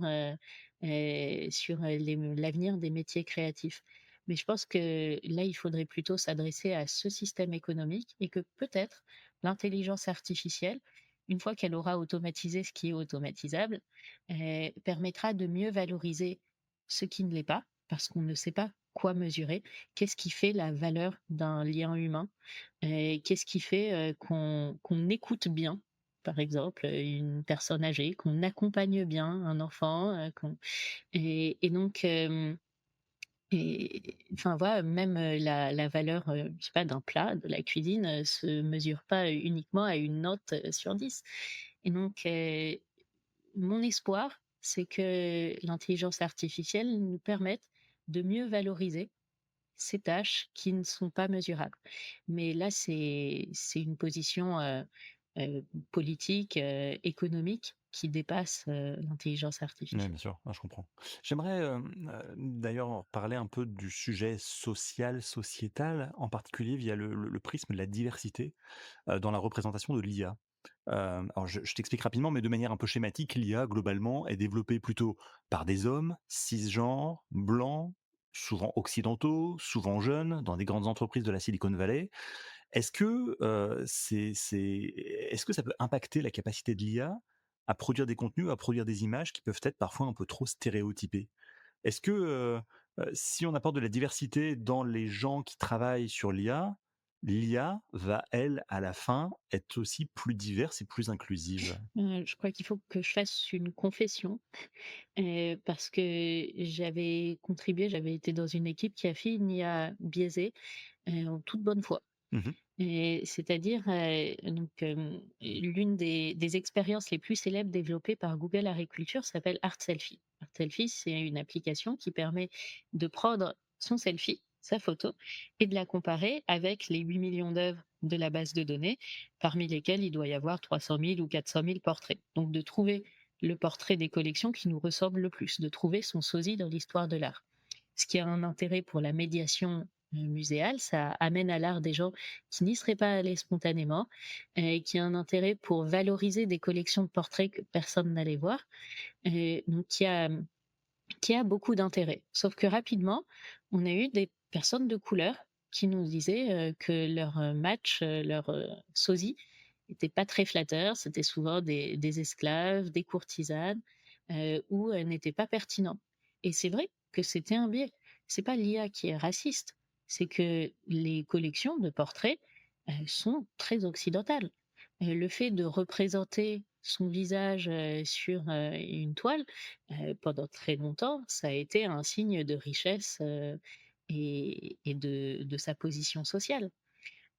[SPEAKER 1] l'avenir des métiers créatifs. Mais je pense que là, il faudrait plutôt s'adresser à ce système économique et que peut-être l'intelligence artificielle, une fois qu'elle aura automatisé ce qui est automatisable, permettra de mieux valoriser ce qui ne l'est pas, parce qu'on ne sait pas quoi mesurer. Qu'est-ce qui fait la valeur d'un lien humain? Qu'est-ce qui fait, qu'on écoute bien, par exemple, une personne âgée, qu'on accompagne bien un enfant, qu'on et donc et enfin voilà, même, la valeur, je sais pas, d'un plat, de la cuisine, se mesure pas uniquement à une note, sur 10. Et donc mon espoir, c'est que l'intelligence artificielle nous permette de mieux valoriser ces tâches qui ne sont pas mesurables. Mais là, c'est une position, politique, économique qui dépasse, l'intelligence
[SPEAKER 2] Ouais,
[SPEAKER 1] artificielle.
[SPEAKER 2] bien sûr, ouais, je comprends. J'aimerais, d'ailleurs parler un peu du sujet social, sociétal, en particulier via le prisme de la diversité, dans la représentation de l'IA. Alors je t'explique rapidement, mais de manière un peu schématique, l'IA globalement est développée plutôt par des hommes cisgenres, blancs, souvent occidentaux, souvent jeunes, dans des grandes entreprises de la Silicon Valley. Est-ce que, est-ce que ça peut impacter la capacité de l'IA à produire des contenus, à produire des images qui peuvent être parfois un peu trop stéréotypées? Est-ce que, si on apporte de la diversité dans les gens qui travaillent sur l'IA, L'IA va, elle, à la fin, être aussi plus diverse et plus inclusive.
[SPEAKER 1] Je crois qu'il faut que je fasse une confession, parce que j'avais été dans une équipe qui a fait une IA biaisée, en toute bonne foi.
[SPEAKER 2] Mmh.
[SPEAKER 1] Et c'est-à-dire, l'une des expériences les plus célèbres développées par Google Agriculture s'appelle Art Selfie. Art Selfie, c'est une application qui permet de prendre son selfie, sa photo, et de la comparer avec les 8 millions d'œuvres de la base de données, parmi lesquelles il doit y avoir 300 000 ou 400 000 portraits. Donc de trouver le portrait des collections qui nous ressemble le plus, de trouver son sosie dans l'histoire de l'art. Ce qui a un intérêt pour la médiation muséale, ça amène à l'art des gens qui n'y seraient pas allés spontanément, et qui a un intérêt pour valoriser des collections de portraits que personne n'allait voir, donc qui a beaucoup d'intérêt. Sauf que rapidement, on a eu des personnes de couleur qui nous disaient que leur match, leur sosie n'était pas très flatteur. C'était souvent des esclaves, des courtisanes, ou n'était pas pertinent. Et c'est vrai que c'était un biais. C'est pas l'IA qui est raciste, c'est que les collections de portraits sont très occidentales. Le fait de représenter son visage sur une toile, pendant très longtemps, ça a été un signe de richesse, et de sa position sociale.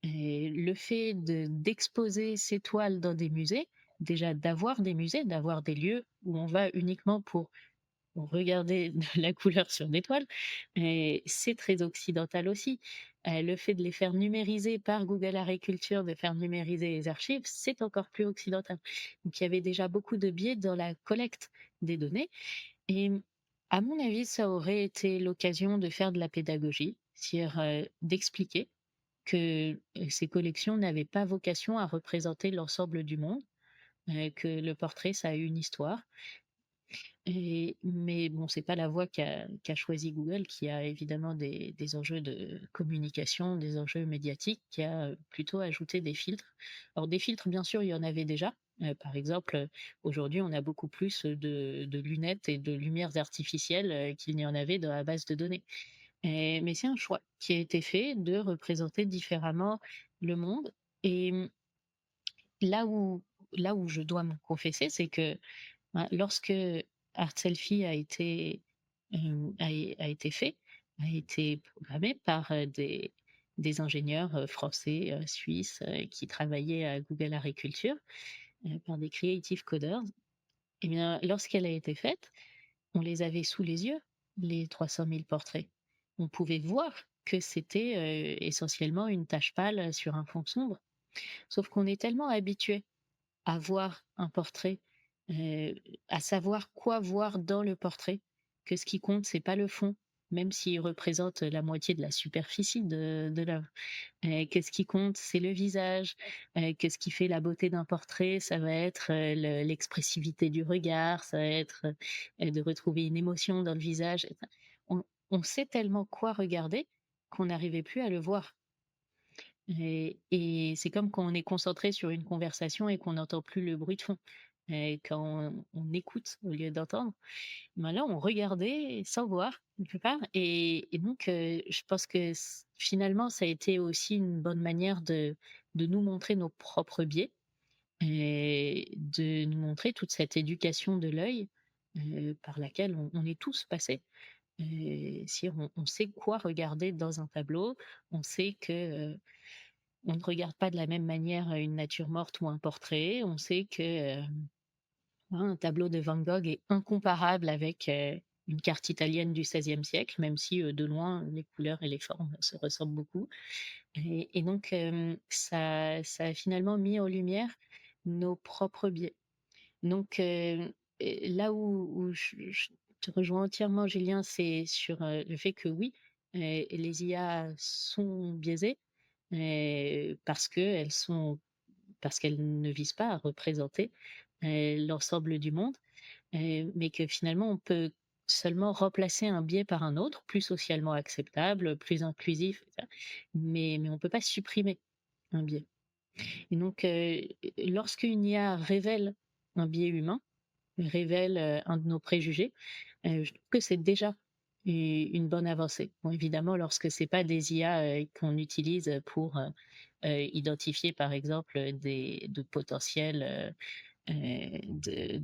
[SPEAKER 1] Et le fait d'exposer ces toiles dans des musées, déjà d'avoir des musées, d'avoir des lieux où on va uniquement pour regarder de la couleur sur des toiles, et c'est très occidental aussi. Le fait de les faire numériser par Google Agriculture, de faire numériser les archives, c'est encore plus occidental. Donc il y avait déjà beaucoup de biais dans la collecte des données, et à mon avis, ça aurait été l'occasion de faire de la pédagogie, c'est-à-dire, d'expliquer que, ces collections n'avaient pas vocation à représenter l'ensemble du monde, que le portrait, ça a une histoire. Mais bon, c'est pas la voie qu'a choisi Google, qui a évidemment des enjeux de communication, des enjeux médiatiques, qui a plutôt ajouté des filtres. Alors des filtres, bien sûr, il y en avait déjà. Par exemple, aujourd'hui, on a beaucoup plus de lunettes et de lumières artificielles qu'il n'y en avait dans la base de données. Mais c'est un choix qui a été fait de représenter différemment le monde. Et là où, là où je dois me confesser, c'est que lorsque Art Selfie a été fait, a été programmé par des ingénieurs français, suisses, qui travaillaient à Google Agriculture, par des creative coders. Et bien, lorsqu'elle a été faite, on les avait sous les yeux, les 300 000 portraits. On pouvait voir que c'était essentiellement une tache pâle sur un fond sombre. Sauf qu'on est tellement habitué à voir un portrait, heu, à savoir quoi voir dans le portrait, que ce qui compte, c'est pas le fond, même s'il représente la moitié de la superficie de l'œuvre. Que ce qui compte, c'est le visage, que ce qui fait la beauté d'un portrait, ça va être, l'expressivité du regard, ça va être, de retrouver une émotion dans le visage. On sait tellement quoi regarder qu'on n'arrivait plus à le voir. Et c'est comme quand on est concentré sur une conversation et qu'on n'entend plus le bruit de fond. Quand on écoute au lieu d'entendre, ben là, on regardait sans voir quelque part, et donc je pense que finalement, ça a été aussi une bonne manière de nous montrer nos propres biais et de nous montrer toute cette éducation de l'œil, par laquelle on est tous passés. Si on sait quoi regarder dans un tableau, on sait que on ne regarde pas de la même manière une nature morte ou un portrait. On sait que un tableau de Van Gogh est incomparable avec une carte italienne du XVIe siècle, même si de loin les couleurs et les formes se ressemblent beaucoup. Et donc ça a finalement mis en lumière nos propres biais. Donc là où je te rejoins entièrement, Julien, c'est sur le fait que oui, les IA sont biaisées, parce qu'elles ne visent pas à représenter l'ensemble du monde, mais que finalement on peut seulement remplacer un biais par un autre, plus socialement acceptable, plus inclusif, et cetera. Mais on peut pas supprimer un biais. Et donc lorsqu'une IA révèle un biais humain, révèle un de nos préjugés, je trouve que c'est déjà une bonne avancée. Bon, évidemment, lorsque c'est pas des IA, qu'on utilise pour, identifier, par exemple, des de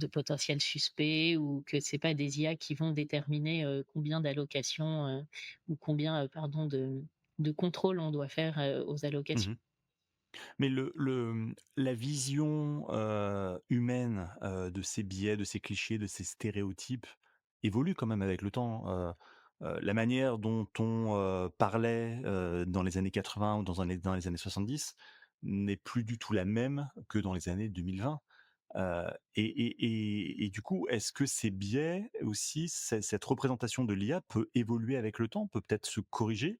[SPEAKER 1] potentiels suspects, ou que c'est pas des IA qui vont déterminer, combien d'allocations, ou combien, pardon, de contrôles on doit faire, aux allocations.
[SPEAKER 2] Mmh. Mais la vision, humaine, de ces biais, de ces clichés, de ces stéréotypes évolue quand même avec le temps. La manière dont on, parlait, dans les années 80 ou dans les années 70 n'est plus du tout la même que dans les années 2020. Et du coup, est-ce que ces biais aussi, cette représentation de l'IA peut évoluer avec le temps, peut peut-être se corriger,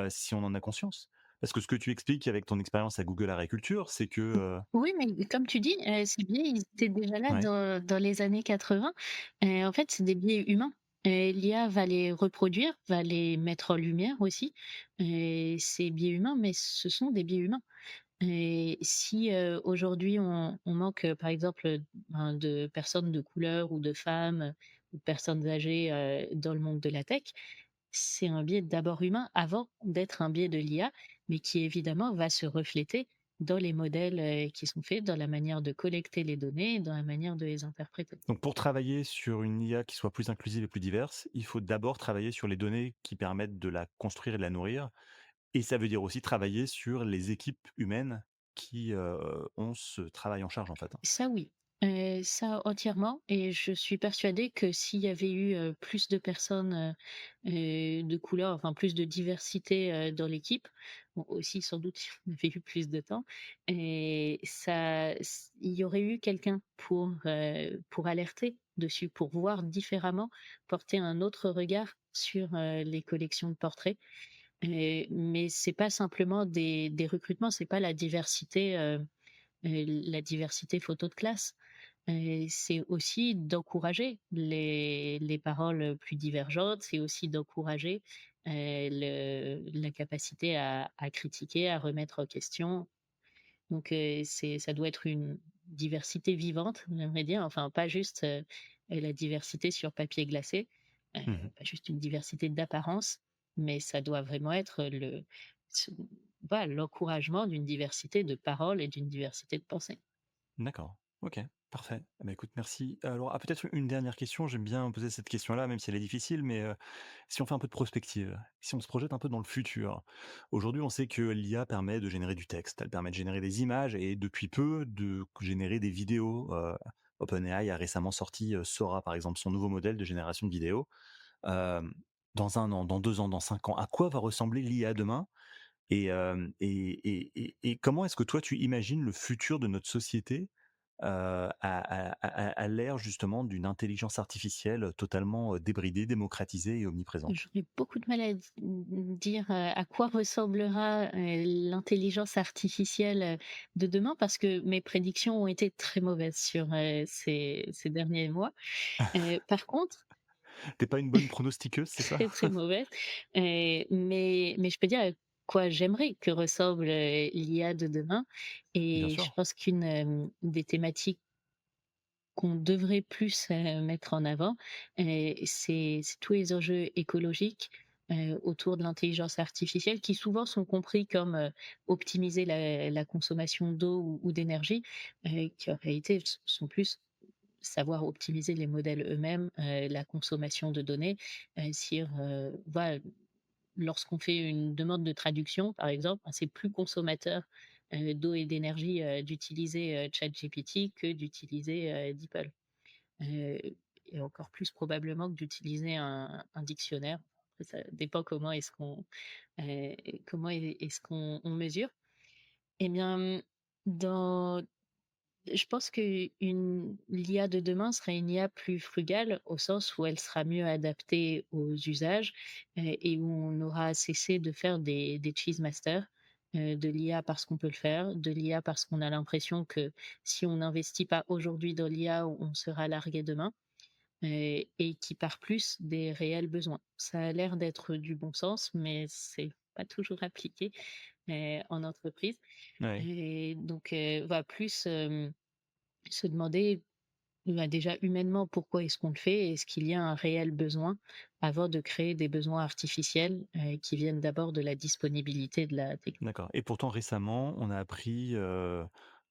[SPEAKER 2] si on en a conscience? Parce que ce que tu expliques avec ton expérience à Google Agriculture, c'est que,
[SPEAKER 1] Oui, mais comme tu dis, ces biais, ils étaient déjà là
[SPEAKER 2] ouais.
[SPEAKER 1] dans les années 80. En fait, c'est des biais humains. L'IA va les reproduire, va les mettre en lumière aussi. Ces biais humains, mais ce sont des biais humains. Et si, aujourd'hui on manque, par exemple, ben, de personnes de couleur ou de femmes, ou de personnes âgées, dans le monde de la tech, c'est un biais d'abord humain avant d'être un biais de l'IA, mais qui évidemment va se refléter dans les modèles, qui sont faits, dans la manière de collecter les données, dans la manière de les interpréter.
[SPEAKER 2] Donc pour travailler sur une IA qui soit plus inclusive et plus diverse, il faut d'abord travailler sur les données qui permettent de la construire et de la nourrir, et ça veut dire aussi travailler sur les équipes humaines qui, ont ce travail en charge, en fait, hein?
[SPEAKER 1] Ça oui, ça entièrement, et je suis persuadée que s'il y avait eu, plus de personnes, de couleur, enfin plus de diversité, dans l'équipe, bon aussi sans doute si on avait eu plus de temps, et il y aurait eu quelqu'un pour alerter dessus, pour voir différemment, porter un autre regard sur, les collections de portraits. Mais c'est pas simplement des recrutements, c'est pas la diversité photo de classe. C'est aussi d'encourager les paroles plus divergentes, c'est aussi d'encourager, la capacité à critiquer, à remettre en question. Donc, ça doit être une diversité vivante, j'aimerais dire, enfin pas juste, la diversité sur papier glacé, heu,
[SPEAKER 2] Mmh.
[SPEAKER 1] pas juste une diversité d'apparence, mais ça doit vraiment être ce voilà, l'encouragement d'une diversité de paroles et d'une diversité de pensées.
[SPEAKER 2] D'accord, OK, parfait. Eh bah, écoute, merci. Alors, peut-être une dernière question, j'aime bien poser cette question-là, même si elle est difficile, mais, si on fait un peu de prospective, si on se projette un peu dans le futur. Aujourd'hui, on sait que l'IA permet de générer du texte, elle permet de générer des images et depuis peu de générer des vidéos. OpenAI a récemment sorti, Sora, par exemple, son nouveau modèle de génération de vidéos. Hem, Dans 1 an, dans 2 ans, dans 5 ans, à quoi va ressembler l'IA demain? Et comment est-ce que toi tu imagines le futur de notre société, à l'ère justement d'une intelligence artificielle totalement, débridée, démocratisée et omniprésente?
[SPEAKER 1] J'aurais beaucoup de mal à dire, à quoi ressemblera, l'intelligence artificielle, de demain, parce que mes prédictions ont été très mauvaises sur, ces derniers mois. Par contre,
[SPEAKER 2] Tu pas une bonne pronostiqueuse, c'est ça?
[SPEAKER 1] très, très mauvaises, mais je peux dire à quoi j'aimerais que ressemble, l'IA de demain,
[SPEAKER 2] Bien
[SPEAKER 1] et je
[SPEAKER 2] sûr.
[SPEAKER 1] pense qu'une, des thématiques qu'on devrait plus, mettre en avant, c'est tous les enjeux écologiques, autour de l'intelligence artificielle, qui souvent sont compris comme, optimiser la consommation d'eau ou d'énergie, qui en réalité sont plus savoir optimiser les modèles eux-mêmes, la consommation de données, voilà, lorsqu'on fait une demande de traduction, par exemple, ben, c'est plus consommateur, d'eau et d'énergie, d'utiliser, ChatGPT que d'utiliser, DeepL. Heu et encore plus probablement que d'utiliser un dictionnaire. Après ça dépend heu, comment est-ce qu'on mesure. Eh bien, dans je pense qu'une l'IA de demain sera une IA plus frugale, au sens où elle sera mieux adaptée aux usages, et où on aura cessé de faire des cheese masters, de l'IA parce qu'on peut le faire, de l'IA parce qu'on a l'impression que si on n'investit pas aujourd'hui dans l'IA, on sera largué demain, et qui part plus des réels besoins. Ça a l'air d'être du bon sens, mais c'est pas toujours appliqué, en entreprise,
[SPEAKER 2] Ouais.
[SPEAKER 1] et donc, va plus, se demander bah, déjà humainement, pourquoi est-ce qu'on le fait? Est-ce qu'il y a un réel besoin? Avant de créer des besoins artificiels, qui viennent d'abord de la disponibilité de la technologie.
[SPEAKER 2] D'accord et pourtant récemment, on a appris,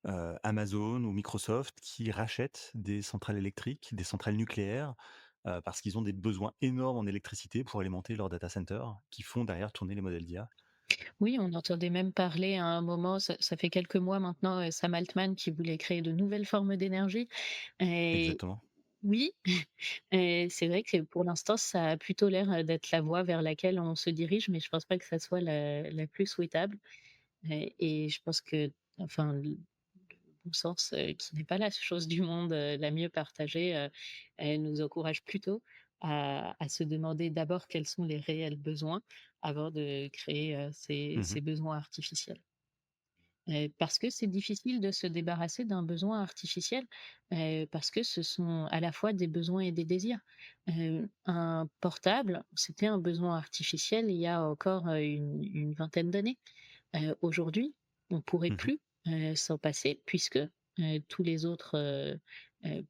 [SPEAKER 2] Amazon ou Microsoft qui rachètent des centrales électriques, des centrales nucléaires, parce qu'ils ont des besoins énormes en électricité pour alimenter leurs data centers qui font derrière tourner les modèles d'IA.
[SPEAKER 1] Oui, on entendait même parler à un moment, ça fait quelques mois maintenant, Sam Altman qui voulait créer de nouvelles formes d'énergie et
[SPEAKER 2] Exactement.
[SPEAKER 1] oui, et c'est vrai que pour l'instant, ça a plutôt l'air, d'être la voie vers laquelle on se dirige, mais je pense pas que ça soit la plus souhaitable, et je pense que enfin, le bon sens, qui n'est pas la chose du monde, la mieux partagée, elle nous encourage plutôt à se demander d'abord quels sont les réels besoins avant de créer, ces
[SPEAKER 2] Mmh.
[SPEAKER 1] besoins artificiels. Parce que c'est difficile de se débarrasser d'un besoin artificiel, parce que ce sont à la fois des besoins et des désirs. Un portable, c'était un besoin artificiel il y a encore, une vingtaine d'années. Aujourd'hui, on pourrait
[SPEAKER 2] Mmh.
[SPEAKER 1] plus, s'en passer puisque, tous les autres, heu,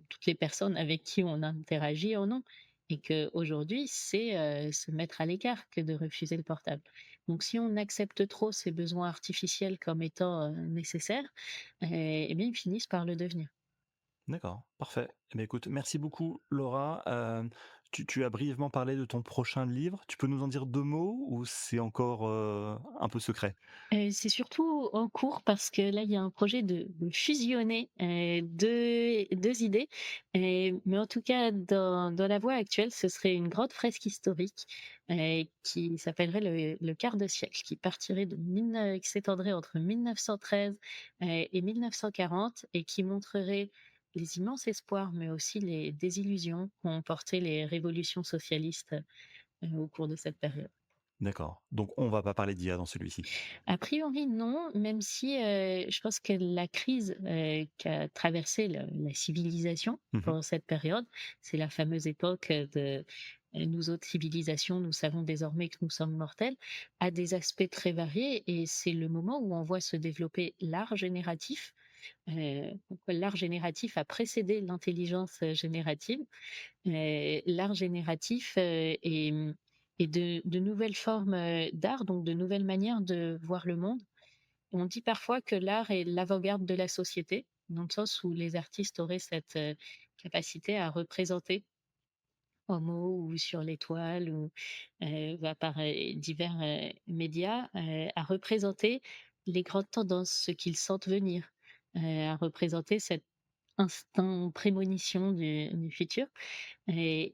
[SPEAKER 1] toutes les personnes avec qui on interagit en ont et qu'aujourd'hui, c'est, se mettre à l'écart que de refuser le portable. Donc si on accepte trop ces besoins artificiels comme étant, nécessaires, et bien, ils finissent par le devenir.
[SPEAKER 2] D'accord, parfait. Eh beh, écoute, merci beaucoup Laura. Tu as brièvement parlé de ton prochain livre. Tu peux nous en dire 2 mots ou c'est encore, un peu secret?
[SPEAKER 1] C'est surtout en cours parce que là, il y a un projet de fusionner, 2 idées, mais en tout cas dans la voie actuelle, ce serait une grande fresque historique, qui s'appellerait le quart de siècle, qui partirait qui s'étendrait entre 1913, et 1940 et qui montrerait les immenses espoirs, mais aussi les désillusions qu'ont porté les révolutions socialistes, au cours de cette période.
[SPEAKER 2] D'accord, donc on va pas parler d'IA dans celui-ci?
[SPEAKER 1] A priori, non, même si, je pense que la crise, qu'a traversée le la civilisation
[SPEAKER 2] Mmh.
[SPEAKER 1] pendant cette période, c'est la fameuse époque, de nous autres civilisations, nous savons désormais que nous sommes mortels, a des aspects très variés et c'est le moment où on voit se développer l'art génératif. Donc l'art génératif a précédé l'intelligence, générative. L'art génératif, et de nouvelles formes, d'art, donc de nouvelles manières de voir le monde. On dit parfois que l'art est l'avant-garde de la société, dans le sens où les artistes auraient cette, capacité à représenter en mots ou sur les toiles ou, bah, par, divers, médias, à représenter les grandes tendances, ce qu'ils sentent venir, à représenter cet instinct prémonition du futur. Et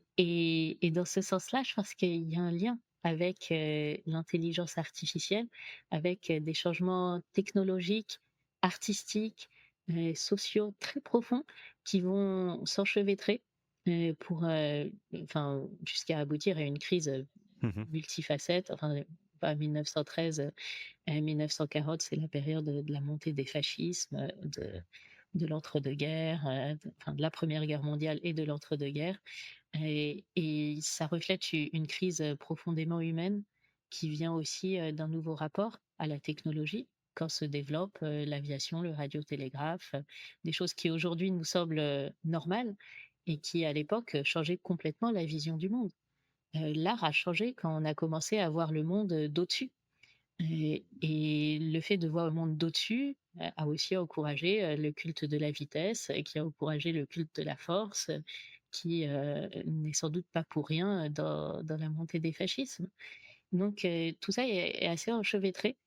[SPEAKER 1] dans ce sens-là, je pense qu'il y a un lien avec, l'intelligence artificielle, avec, des changements technologiques, artistiques, sociaux très profonds qui vont s'enchevêtrer, pour, enfin, jusqu'à aboutir à une crise,
[SPEAKER 2] Mmh.
[SPEAKER 1] multifacette. Enfin, pas 1913, 1940, c'est la période de la montée des fascismes, de l'entre-deux-guerres, enfin de la Première Guerre mondiale et de l'entre-deux-guerres. Et ça reflète une crise, profondément humaine qui vient aussi, d'un nouveau rapport à la technologie, quand se développe, l'aviation, le radiotélégraphe, des choses qui aujourd'hui nous semblent, normales et qui à l'époque, changeaient complètement la vision du monde. L'art a changé quand on a commencé à voir le monde, d'au-dessus. Et le fait de voir le monde d'au-dessus, a aussi encouragé, le culte de la vitesse, qui a encouragé le culte de la force, qui, n'est sans doute pas pour rien, dans la montée des fascismes. Donc tout ça est assez enchevêtré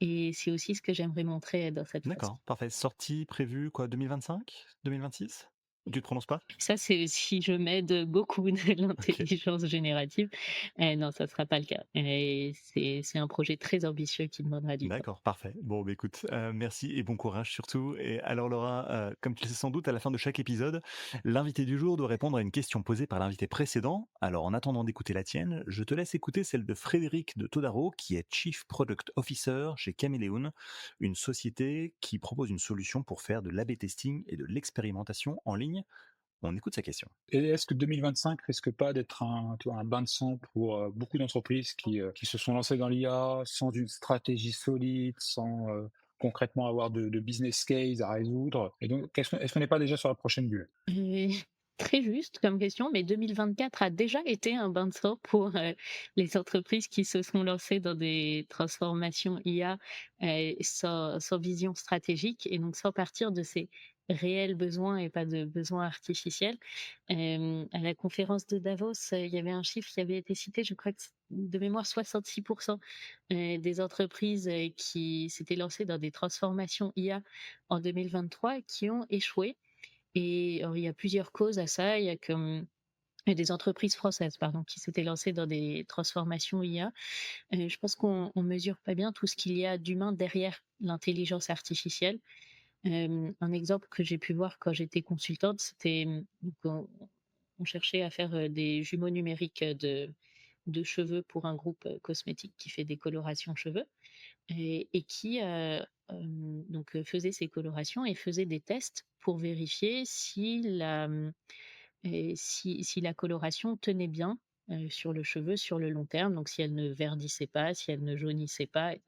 [SPEAKER 1] et c'est aussi ce que j'aimerais montrer dans cette fresque.
[SPEAKER 2] D'accord, parfait. Sortie prévue quoi, 2025? 2026? Tu te prononces pas?
[SPEAKER 1] Ça, c'est si je m'aide beaucoup de
[SPEAKER 2] OK.
[SPEAKER 1] l'intelligence générative. Non, ça sera pas le cas et c'est un projet très ambitieux qui demandera du temps.
[SPEAKER 2] D'accord, parfait. Bon, bah, écoute, merci et bon courage surtout et alors Laura, comme tu le sais sans doute, à la fin de chaque épisode, l'invité du jour doit répondre à une question posée par l'invité précédent. Alors en attendant d'écouter la tienne, je te laisse écouter celle de Frédéric de Todaro, qui est Chief Product Officer chez Caméléon, une société qui propose une solution pour faire de l'A/B testing et de l'expérimentation en ligne. On écoute sa question.
[SPEAKER 3] Et est-ce que 2025 risque pas d'être un, tu vois, un bain de sang pour beaucoup d'entreprises qui se sont lancées dans l'IA sans une stratégie solide, sans concrètement avoir de business case à résoudre? Et donc, est-ce qu'on n'est pas déjà sur la prochaine bulle?
[SPEAKER 1] Heu, Très juste comme question, mais 2024 a déjà été un bain de sang pour, les entreprises qui se sont lancées dans des transformations IA, sans vision stratégique et donc sans partir de ses réels besoins et pas de besoins artificiels. À la conférence de Davos, il y avait un chiffre qui avait été cité, je crois que c de mémoire 66 des entreprises, qui s'étaient lancées dans des transformations IA en 2023 qui ont échoué et il y a plusieurs causes à ça. Il y a des entreprises françaises, pardon, qui s'étaient lancées dans des transformations IA. Je pense qu'on mesure pas bien tout ce qu'il y a d'humain derrière l'intelligence artificielle. Un exemple que j'ai pu voir quand j'étais consultante, c'était, donc on cherchait à faire, des jumeaux numériques, de cheveux pour un groupe, cosmétique qui fait des colorations cheveux et qui, donc faisait ces colorations et faisait des tests pour vérifier si la coloration tenait bien, sur le cheveu sur le long terme, donc si elle ne verdissait pas, si elle ne jaunissait pas, et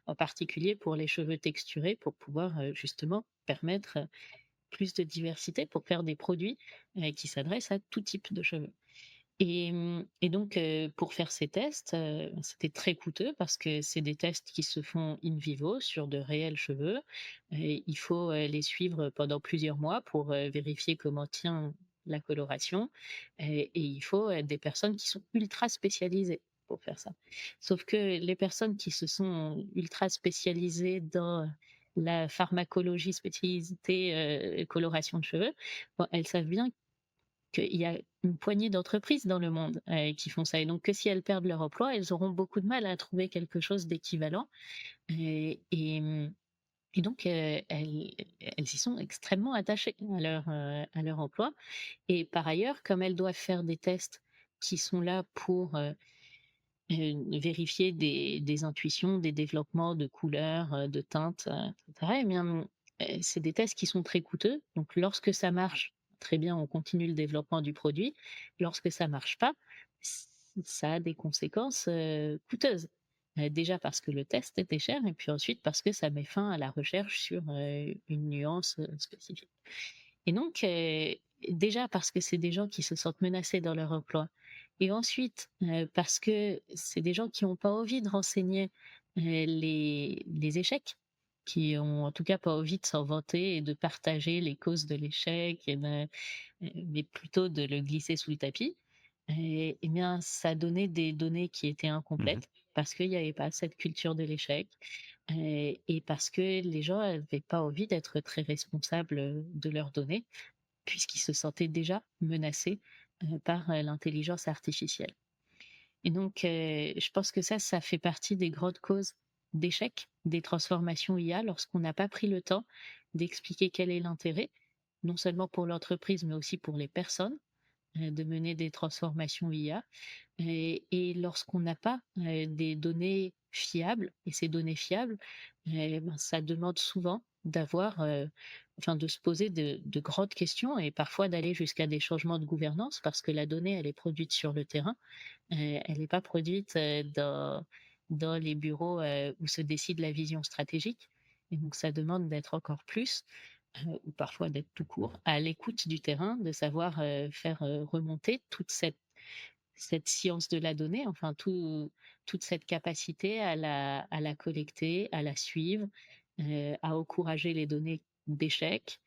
[SPEAKER 1] en particulier pour les cheveux texturés pour pouvoir, justement permettre, plus de diversité pour faire des produits, qui s'adressent à tout type de cheveux. Et donc, pour faire ces tests, c'était très coûteux parce que c'est des tests qui se font in vivo sur de réels cheveux et il faut, les suivre pendant plusieurs mois pour, vérifier comment tient la coloration et il faut, des personnes qui sont ultra spécialisées pour faire ça. Sauf que les personnes qui se sont ultra spécialisées dans la pharmacologie spécialité, coloration de cheveux, bon, elles savent bien qu'il y a une poignée d'entreprises dans le monde, qui font ça et donc que si elles perdent leur emploi, elles auront beaucoup de mal à trouver quelque chose d'équivalent et donc elles y sont extrêmement attachées à leur emploi et par ailleurs, comme elles doivent faire des tests qui sont là pour, vérifier des intuitions, des développements de couleurs, de teintes, et cetera et bien, c'est des tests qui sont très coûteux. Donc lorsque ça marche, très bien, on continue le développement du produit. Lorsque ça marche pas, ç ça a des conséquences, coûteuses. Déjà parce que le test était cher et puis ensuite parce que ça met fin à la recherche sur, une nuance, spécifique. Et donc, déjà parce que c'est des gens qui se sentent menacés dans leur emploi et ensuite, parce que c'est des gens qui ont pas envie de renseigner, les échecs, qui ont en tout cas pas envie de s'en vanter et de partager les causes de l'échec mais plutôt de le glisser sous le tapis et bien, ça donnait des données qui étaient
[SPEAKER 2] Mmh.
[SPEAKER 1] incomplètes parce qu'il y avait pas cette culture de l'échec, et parce que les gens avaient pas envie d'être très responsables, de leurs données puisqu'ils se sentaient déjà menacés, par, l'intelligence artificielle. Et donc, je pense que ça fait partie des grandes causes d'échec des transformations IA lorsqu'on n'a pas pris le temps d'expliquer quel est l'intérêt, non seulement pour l'entreprise, mais aussi pour les personnes, de mener des transformations IA et lorsqu'on n'a pas, des données fiables et ces données fiables, ben, ça demande souvent d'avoir, enfin de se poser de grandes questions et parfois d'aller jusqu'à des changements de gouvernance parce que la donnée, elle est produite sur le terrain, elle n'est pas produite, dans les bureaux, où se décide la vision stratégique et donc ça demande d'être encore plus, ou parfois d'être tout court à l'écoute du terrain, de savoir, faire, remonter toute cette science de la donnée, enfin toute cette capacité à la collecter, à la suivre, à encourager les données d'échec,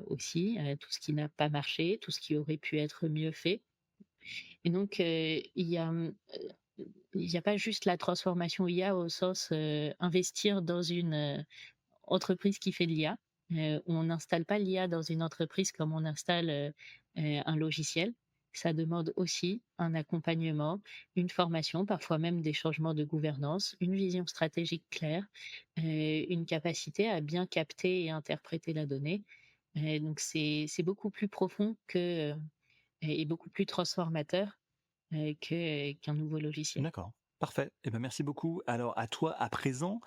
[SPEAKER 1] aussi, tout ce qui n'a pas marché, tout ce qui aurait pu être mieux fait. Et donc, il y a pas juste la transformation IA au sens, investir dans une, entreprise qui fait de l'IA. On n'installe pas l'IA dans une entreprise comme on installe, un logiciel. Ça demande aussi un accompagnement, une formation, parfois même des changements de gouvernance, une vision stratégique claire, une capacité à bien capter et interpréter la donnée. Donc c'est beaucoup plus profond que, et beaucoup plus transformateur, qu'un nouveau logiciel.
[SPEAKER 2] D'accord, parfait. Eh ben, merci beaucoup. Alors à toi, à présent,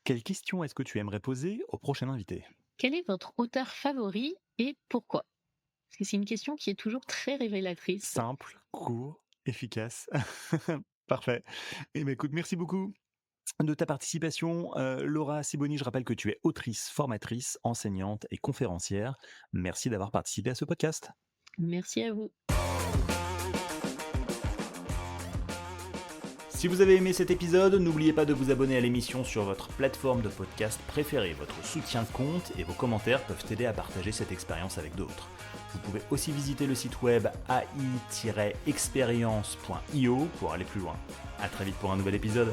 [SPEAKER 2] quelle question est-ce que tu aimerais poser au prochain invité?
[SPEAKER 1] Quel est votre auteur favori et pourquoi? Parce que c'est une question qui est toujours très révélatrice.
[SPEAKER 2] Simple, court, efficace. Parfait. Eh ben, écoute, merci beaucoup. de ta participation. Laura Siboni, je rappelle que tu es autrice, formatrice, enseignante et conférencière. Merci d'avoir participé à ce podcast.
[SPEAKER 1] Merci à vous.
[SPEAKER 2] Si vous avez aimé cet épisode, n'oubliez pas de vous abonner à l'émission sur votre plateforme de podcast préférée. Votre soutien compte et vos commentaires peuvent aider à partager cette expérience avec d'autres. Vous pouvez aussi visiter le site web ai-experience.io pour aller plus loin. À très vite pour un nouvel épisode.